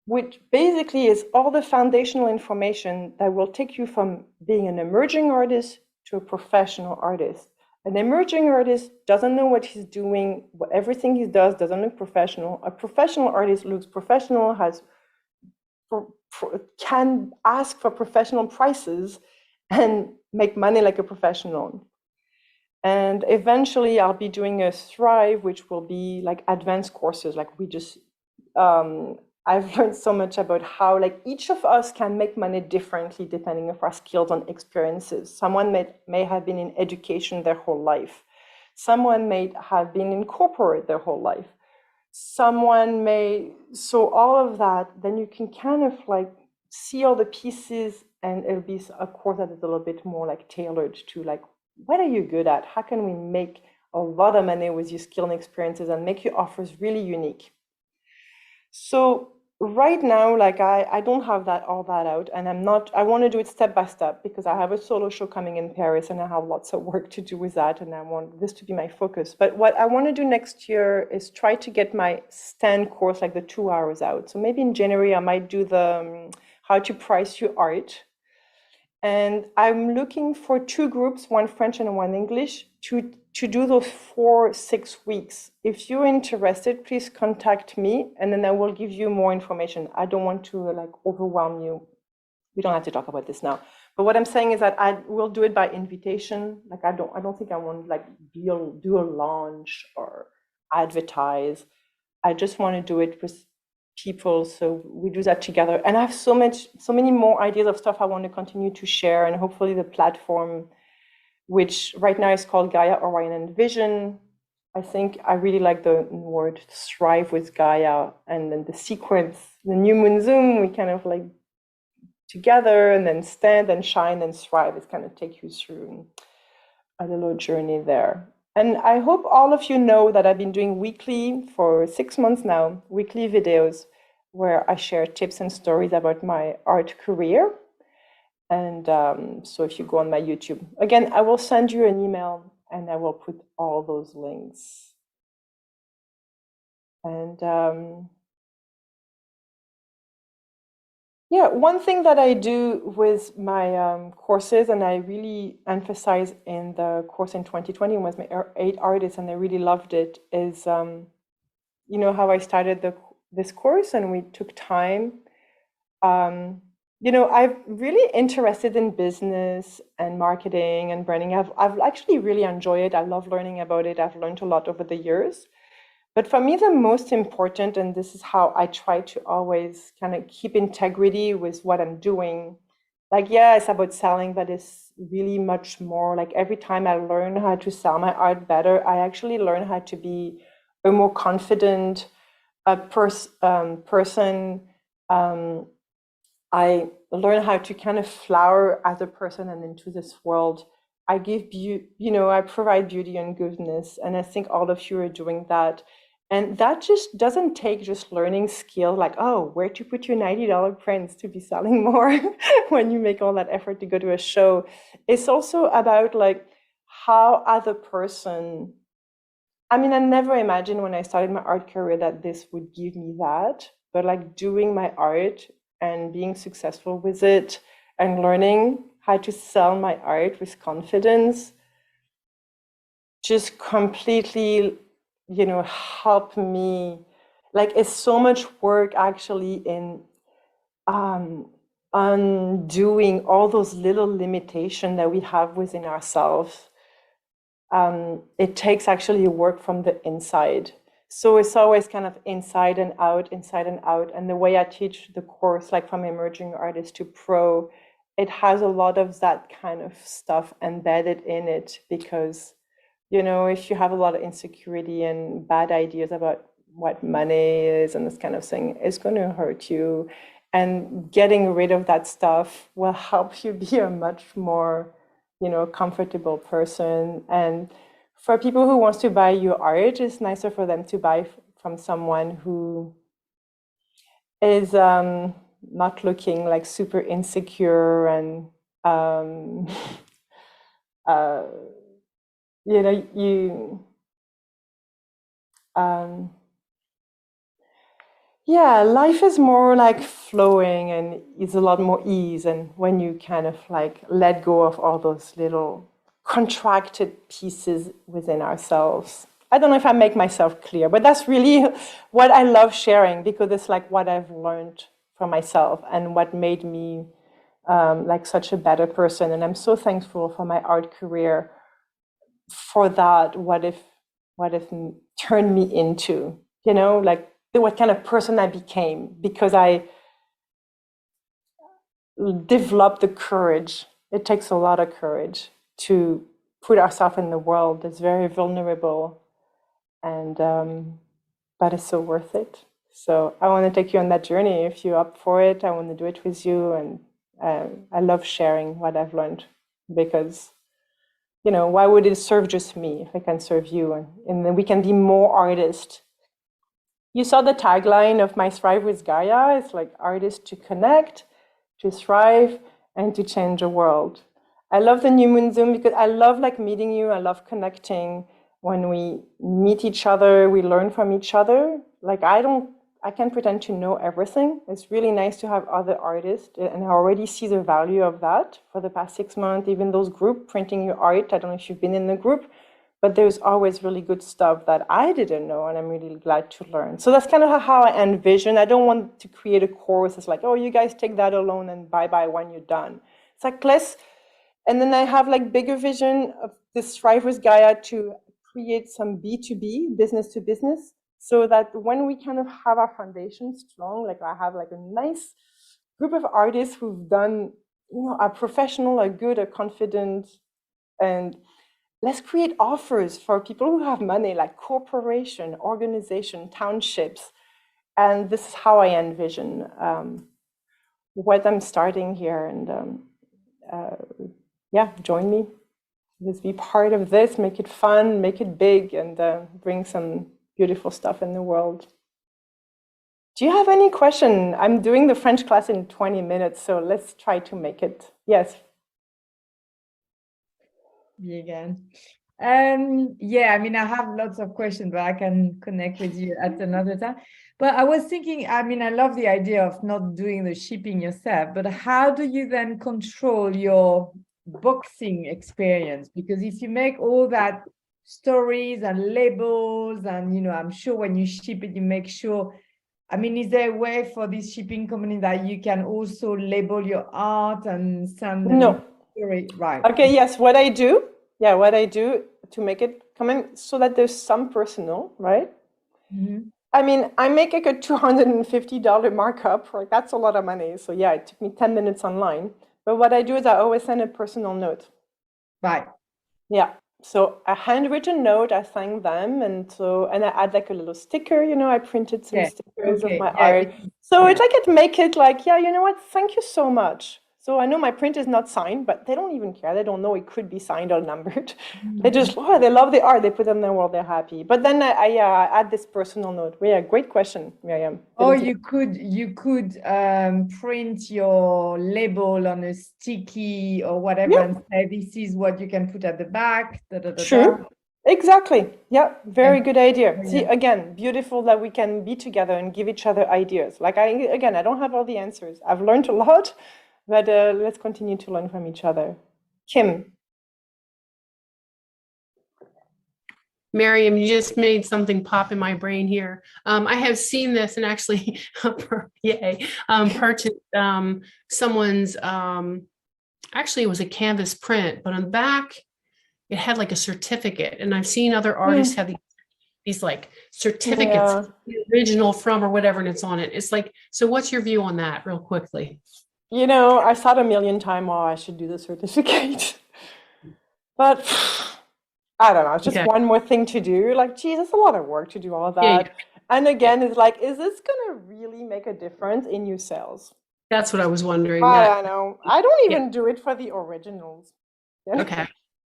which basically is all the foundational information that will take you from being an emerging artist to a professional artist. An emerging artist doesn't know what he's doing, everything he does doesn't look professional. A professional artist looks professional, can ask for professional prices and make money like a professional. And eventually I'll be doing a Thrive, which will be like advanced courses. Like we just, I've learned so much about how like each of us can make money differently depending on our skills and experiences. Someone may have been in education their whole life. Someone may have been in corporate their whole life. Someone may, so all of that, then you can kind of like see all the pieces, and it'll be a course that is a little bit more like tailored to like, what are you good at? How can we make a lot of money with your skill and experiences and make your offers really unique? So right now, like I don't have all that out, and I want to do it step by step because I have a solo show coming in Paris and I have lots of work to do with that, and I want this to be my focus. But what I want to do next year is try to get my stand course, like the 2 hours out. So maybe in January, I might do the how to price your art. And I'm looking for 2 groups, one French and one English, to do those 4-6 weeks. If you're interested, please contact me, and then I will give you more information. I don't want to like overwhelm you. We don't have to talk about this now. But what I'm saying is that I will do it by invitation. Like I don't think I want like do a launch, or advertise. I just want to do it with people, so we do that together. And I have so many more ideas of stuff I want to continue to share, and hopefully the platform, which right now is called Gaia, Orion, and Vision. I think I really like the word thrive with Gaia, and then the sequence, the new moon zoom, we kind of like together, and then stand and shine and thrive. It's kind of take you through a little journey there. And I hope all of you know that I've been doing weekly for 6 months now, weekly videos where I share tips and stories about my art career. And so if you go on my YouTube, again, I will send you an email and I will put all those links. And yeah, one thing that I do with my courses, and I really emphasize in the course in 2020 was my 8 artists, and I really loved it, is, you know, how I started this course and we took time. You know, I'm really interested in business and marketing and branding. I've actually really enjoyed it. I love learning about it. I've learned a lot over the years. But for me, the most important, and this is how I try to always kind of keep integrity with what I'm doing. Like, yeah, it's about selling, but it's really much more. Like every time I learn how to sell my art better, I actually learn how to be a more confident person. I learn how to kind of flower as a person and into this world. I give beauty, you know, I provide beauty and goodness. And I think all of you are doing that. And that just doesn't take just learning skill, like, oh, where to put your $90 prints to be selling more when you make all that effort to go to a show. It's also about like how as a person, I mean, I never imagined when I started my art career that this would give me that, but like doing my art and being successful with it and learning how to sell my art with confidence just completely, you know, help me. Like, it's so much work actually in undoing all those little limitations that we have within ourselves. It takes actually work from the inside. So it's always kind of inside and out, inside and out. And the way I teach the course, like from emerging artist to pro, it has a lot of that kind of stuff embedded in it, because, you know, if you have a lot of insecurity and bad ideas about what money is and this kind of thing, it's going to hurt you. And getting rid of that stuff will help you be a much more, you know, comfortable person. And for people who wants to buy your art, it's nicer for them to buy from someone who is not looking like super insecure and you know, yeah, life is more like flowing and it's a lot more ease. And when you kind of like let go of all those little contracted pieces within ourselves. I don't know if I make myself clear, but that's really what I love sharing, because it's like what I've learned from myself and what made me like such a better person. And I'm so thankful for my art career for that. What if turned me into, you know, like what kind of person I became, because I developed the courage. It takes a lot of courage to put ourselves in the world. It's very vulnerable, and but it's so worth it. So I want to take you on that journey. If you're up for it, I want to do it with you. And I love sharing what I've learned, because, you know, why would it serve just me if I can serve you? And then we can be more artists. You saw the tagline of my Thrive with Gaia. It's like artists to connect, to thrive, and to change the world. I love the New Moon Zoom because I love like meeting you. I love connecting. When we meet each other, we learn from each other. Like I can't pretend to know everything. It's really nice to have other artists, and I already see the value of that for the past 6 months. Even those group printing your art, I don't know if you've been in the group, but there's always really good stuff that I didn't know, and I'm really glad to learn. So that's kind of how I envision. I don't want to create a course. It's like, oh, you guys take that alone and bye-bye when you're done. It's like, and then I have like bigger vision of this Thrive with Gaia to create some B2B, business to business, so that when we kind of have our foundation strong, like I have like a nice group of artists who've done, are professional, are good, are confident, and let's create offers for people who have money, like corporation, organization, townships. And this is how I envision what I'm starting here. And yeah, join me. Let's be part of this, make it fun, make it big, and bring some beautiful stuff in the world. Do you have any question? I'm doing the French class in 20 minutes, so let's try to make it. Yes. Me again. Yeah, I mean, I have lots of questions, but I can connect with you at another time. But I was thinking, I mean, I love the idea of not doing the shipping yourself, but how do you then control your boxing experience? Because if you make all that stories and labels, and I'm sure when you ship it, you make sure. I mean, is there a way for this shipping company that you can also label your art and send them No. story? Right. Okay, yes, what I do to make it come in so that there's some personal, right? Mhm. I mean, I make like a $250 markup, right? That's a lot of money. So yeah, it took me 10 minutes online. But what I do is I always send a personal note. Right. Yeah. So a handwritten note, I thank them, and I add like a little sticker, I printed some Yeah. stickers Okay. of my Yeah. art. So it's like it make it like, yeah, you know what? Thank you so much. So I know my print is not signed, but they don't even care. They don't know it could be signed or numbered. They just, they love the art. They put it in their world. They're happy. But then I add this personal note. Yeah, great question, Miriam. Or you could print your label on a sticky or whatever and say this is what you can put at the back. True. Exactly. Yeah, very Yeah. good idea. Yeah. See, again, beautiful that we can be together and give each other ideas. Like I don't have all the answers. I've learned a lot, but let's continue to learn from each other. Kim. Miriam, you just made something pop in my brain here. I have seen this and actually purchased someone's, actually it was a canvas print, but on the back, it had like a certificate. And I've seen other artists have these like certificates, the original from or whatever, and it's on it. It's like, so what's your view on that real quickly? I thought a million times, oh, I should do the certificate. But I don't know, it's just one more thing to do. Like, geez, it's a lot of work to do all of that. And again, it's like, is this going to really make a difference in your sales? That's what I was wondering. I don't know. I don't even do it for the originals. Okay.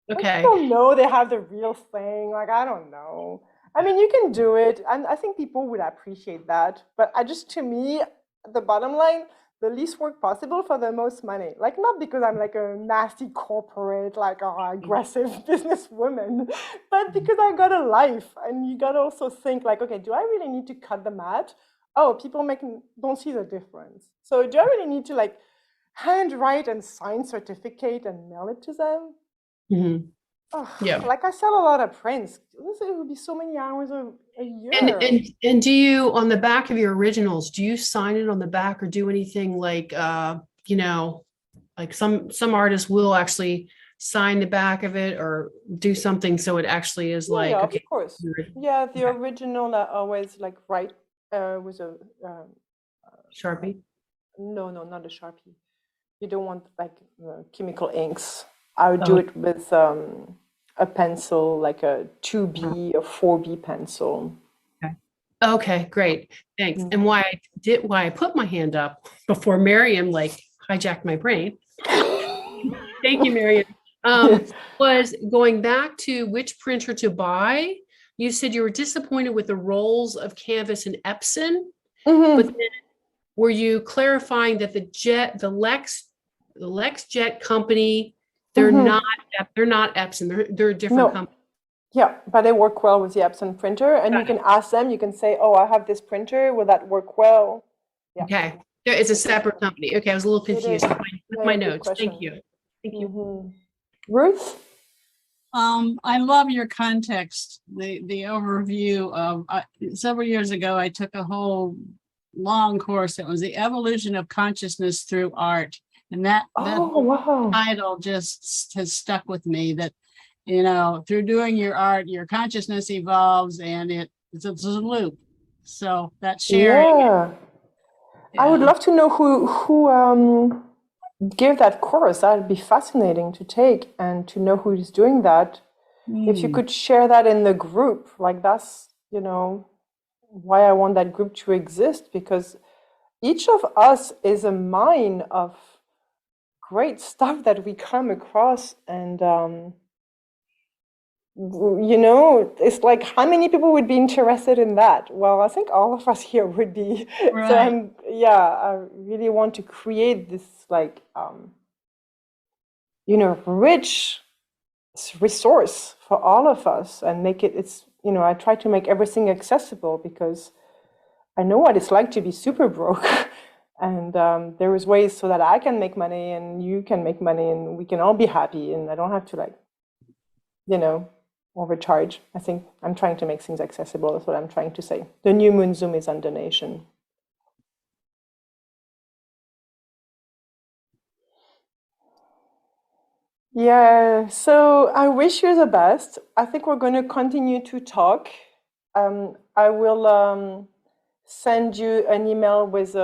I don't know they have the real thing. Like, I don't know. I mean, you can do it, and I think people would appreciate that. But to me, the bottom line, the least work possible for the most money. Like, not because I'm like a nasty corporate, like aggressive businesswoman, but because I got a life, and you got to also think like, okay, do I really need to cut the mat? Oh, people don't see the difference. So do I really need to like handwrite and sign certificate and mail it to them? Mm-hmm. Like I sell a lot of prints. It would be so many hours a year. And do you, on the back of your originals, do you sign it on the back or do anything like like some artists will actually sign the back of it or do something so it actually is like of course. Yeah, the original I always like write with a Sharpie. No, not a Sharpie. You don't want like chemical inks. I would do it with a pencil, like a 2B or 4B pencil. Okay, great. Thanks. And why I put my hand up before Miriam like hijacked my brain. Thank you, Miriam. Was going back to which printer to buy. You said you were disappointed with the rolls of canvas and Epson, but then were you clarifying that the LexJet company, they're not Epson, they're a different company? Yeah, but they work well with the Epson printer, and you can ask them. You can say, "Oh, I have this printer. Will that work well?" Yeah. Okay, it's a separate company. Okay, I was a little confused with my notes. Thank you. Thank you, Ruth. I love your context. The overview of several years ago, I took a whole long course. It was the evolution of consciousness through art, and that title just has stuck with me. That you know, through doing your art, your consciousness evolves, and it's a loop. So that sharing, Yeah. I would yeah. love to know who give that course. That'd be fascinating to take and to know who is doing that. If you Hmm. could share that in the group, like that's, why I want that group to exist, because each of us is a mine of great stuff that we come across. And, it's like, how many people would be interested in that? Well, I think all of us here would be. So Right. I really want to create this, like, rich resource for all of us and make I try to make everything accessible because I know what it's like to be super broke. And there is ways so that I can make money and you can make money and we can all be happy and I don't have to overcharge. I think I'm trying to make things accessible. That's what I'm trying to say. The New Moon Zoom is on donation. Yeah, so I wish you the best. I think we're going to continue to talk. I will send you an email with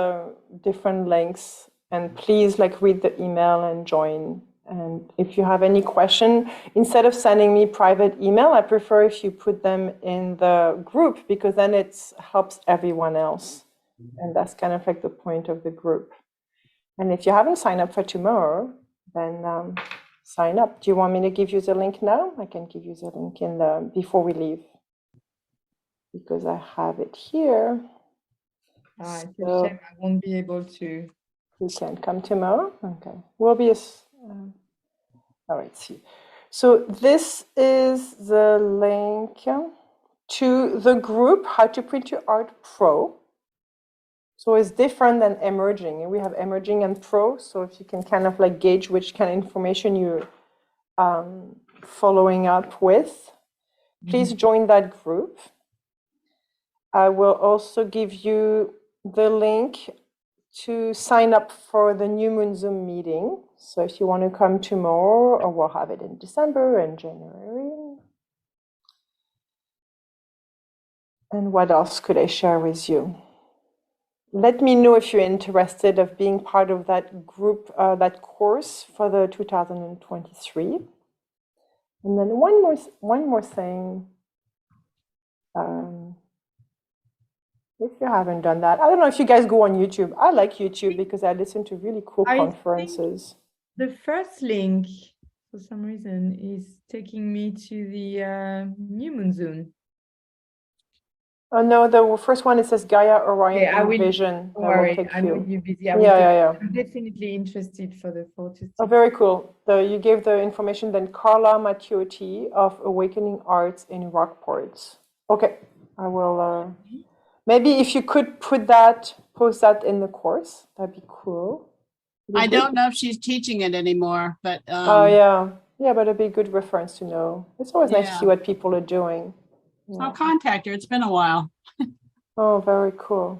different links, and please read the email and join. And if you have any question, instead of sending me private email, I prefer if you put them in the group because then it helps everyone else. And that's kind of like the point of the group. And if you haven't signed up for tomorrow, then sign up. Do you want me to give you the link now? I can give you the link before we leave because I have it here. It's a So shame I won't be able to. you can come tomorrow. Okay, we'll be. All right. See. So this is the link to the group How to Print Your Art Pro. So it's different than emerging. We have emerging and pro. So if you can kind of gauge which kind of information you're following up with, please join that group. I will also give you the link to sign up for the New Moon Zoom meeting. So if you want to come tomorrow, or we'll have it in December and January. And what else could I share with you? Let me know if you're interested of being part of that group, that course for the 2023. And then one more thing. If you haven't done that, I don't know if you guys go on YouTube. I like YouTube because I listen to really cool conferences. The first link, for some reason, is taking me to the New Moon Zoom. Oh no, the first one it says Gaia, Orion, Yeah, and Vision. Don't worry, I know you're busy. I'm definitely interested for the 4 to 6. Oh, very cool. You gave the information then Carla Mattiotti of Awakening Arts in Rockport. Okay, I will. Maybe if you could post that in the course, that'd be cool. I don't know if she's teaching it anymore, but oh yeah, but it'd be a good reference to know. It's always nice to see what people are doing. I'll contact her. It's been a while. Oh, very cool.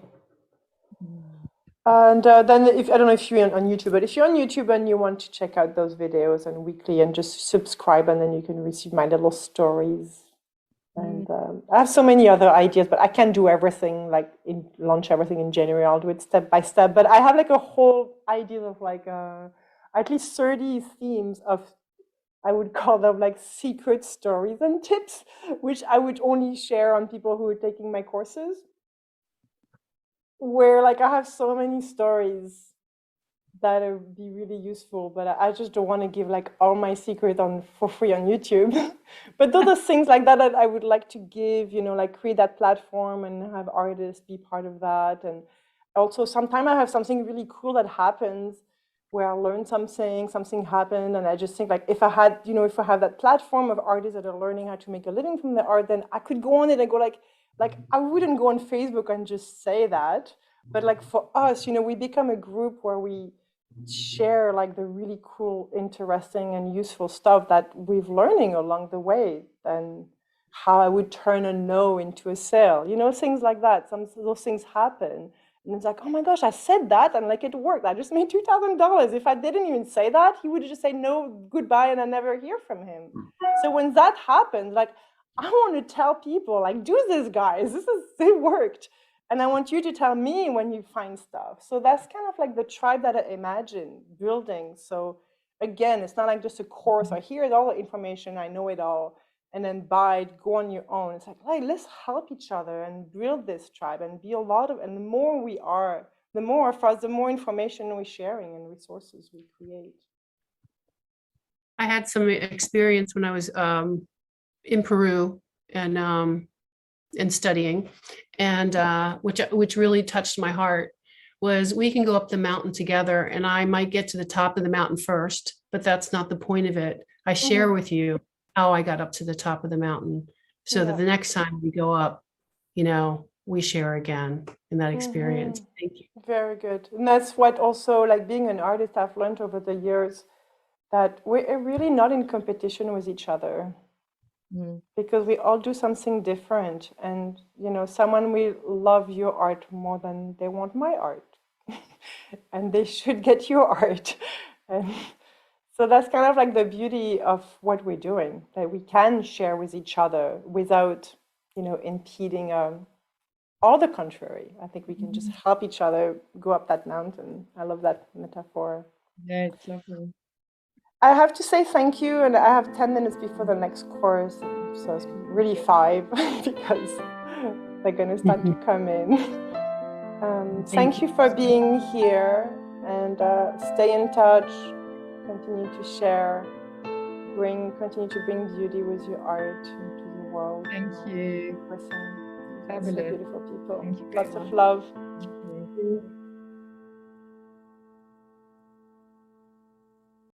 And then I don't know if you're on YouTube, but if you're on YouTube and you want to check out those videos and weekly and just subscribe, and then you can receive my little stories. And I have so many other ideas, but I can't do everything, launch everything in January. I'll do it step by step. But I have a whole idea of at least 30 themes of, I would call them secret stories and tips, which I would only share on people who are taking my courses. Where I have so many stories that would be really useful, but I just don't want to give all my secret for free on YouTube. But those are things like that I would like to give, create that platform and have artists be part of that. And also sometimes I have something really cool that happens where I learn something happened, and I just think if I had, if I have that platform of artists that are learning how to make a living from the art, then I could go on it and go I wouldn't go on Facebook and just say that, but for us, we become a group where we share the really cool, interesting, and useful stuff that we've learning along the way, and how I would turn a no into a sale, things like that. Some of those things happen, And it's like, oh my gosh, I said that and like it worked. I just made $2,000. If I didn't even say that, he would just say no, goodbye, and I never hear from him. So when that happens, like I want to tell people, like, do this, guys. It worked. And I want you to tell me when you find stuff. So that's kind of like the tribe that I imagine building. So again, it's not like just a course or here's all the information, I know it all, and then buy it, go on your own. It's like, hey, let's help each other and build this tribe and be a lot of, and the more we are, the more for us, the more information we're sharing and resources we create. I had some experience when I was in Peru and studying, and which really touched my heart, was we can go up the mountain together, and I might get to the top of the mountain first, but that's not the point of it. I share with you how I got up to the top of the mountain, so that the next time we go up, you know, we share again in that experience. Thank you. Very good. And that's what also, like being an artist, I've learned over the years, that we're really not in competition with each other. Because we all do something different, and you know, someone will love your art more than they want my art, and they should get your art. And so that's kind of like the beauty of what we're doing, that we can share with each other without, you know, impeding all the contrary. I think we can just help each other go up that mountain. I love that metaphor. Yeah, it's lovely. I have to say thank you, and I have 10 minutes before the next course, so it's really 5 because they're going to start to come in. Thank you for being here, and stay in touch, continue to share, continue to bring beauty with your art into the world. Thank you. Fabulous. Fabulous. Beautiful people. Thank you. Lots of love.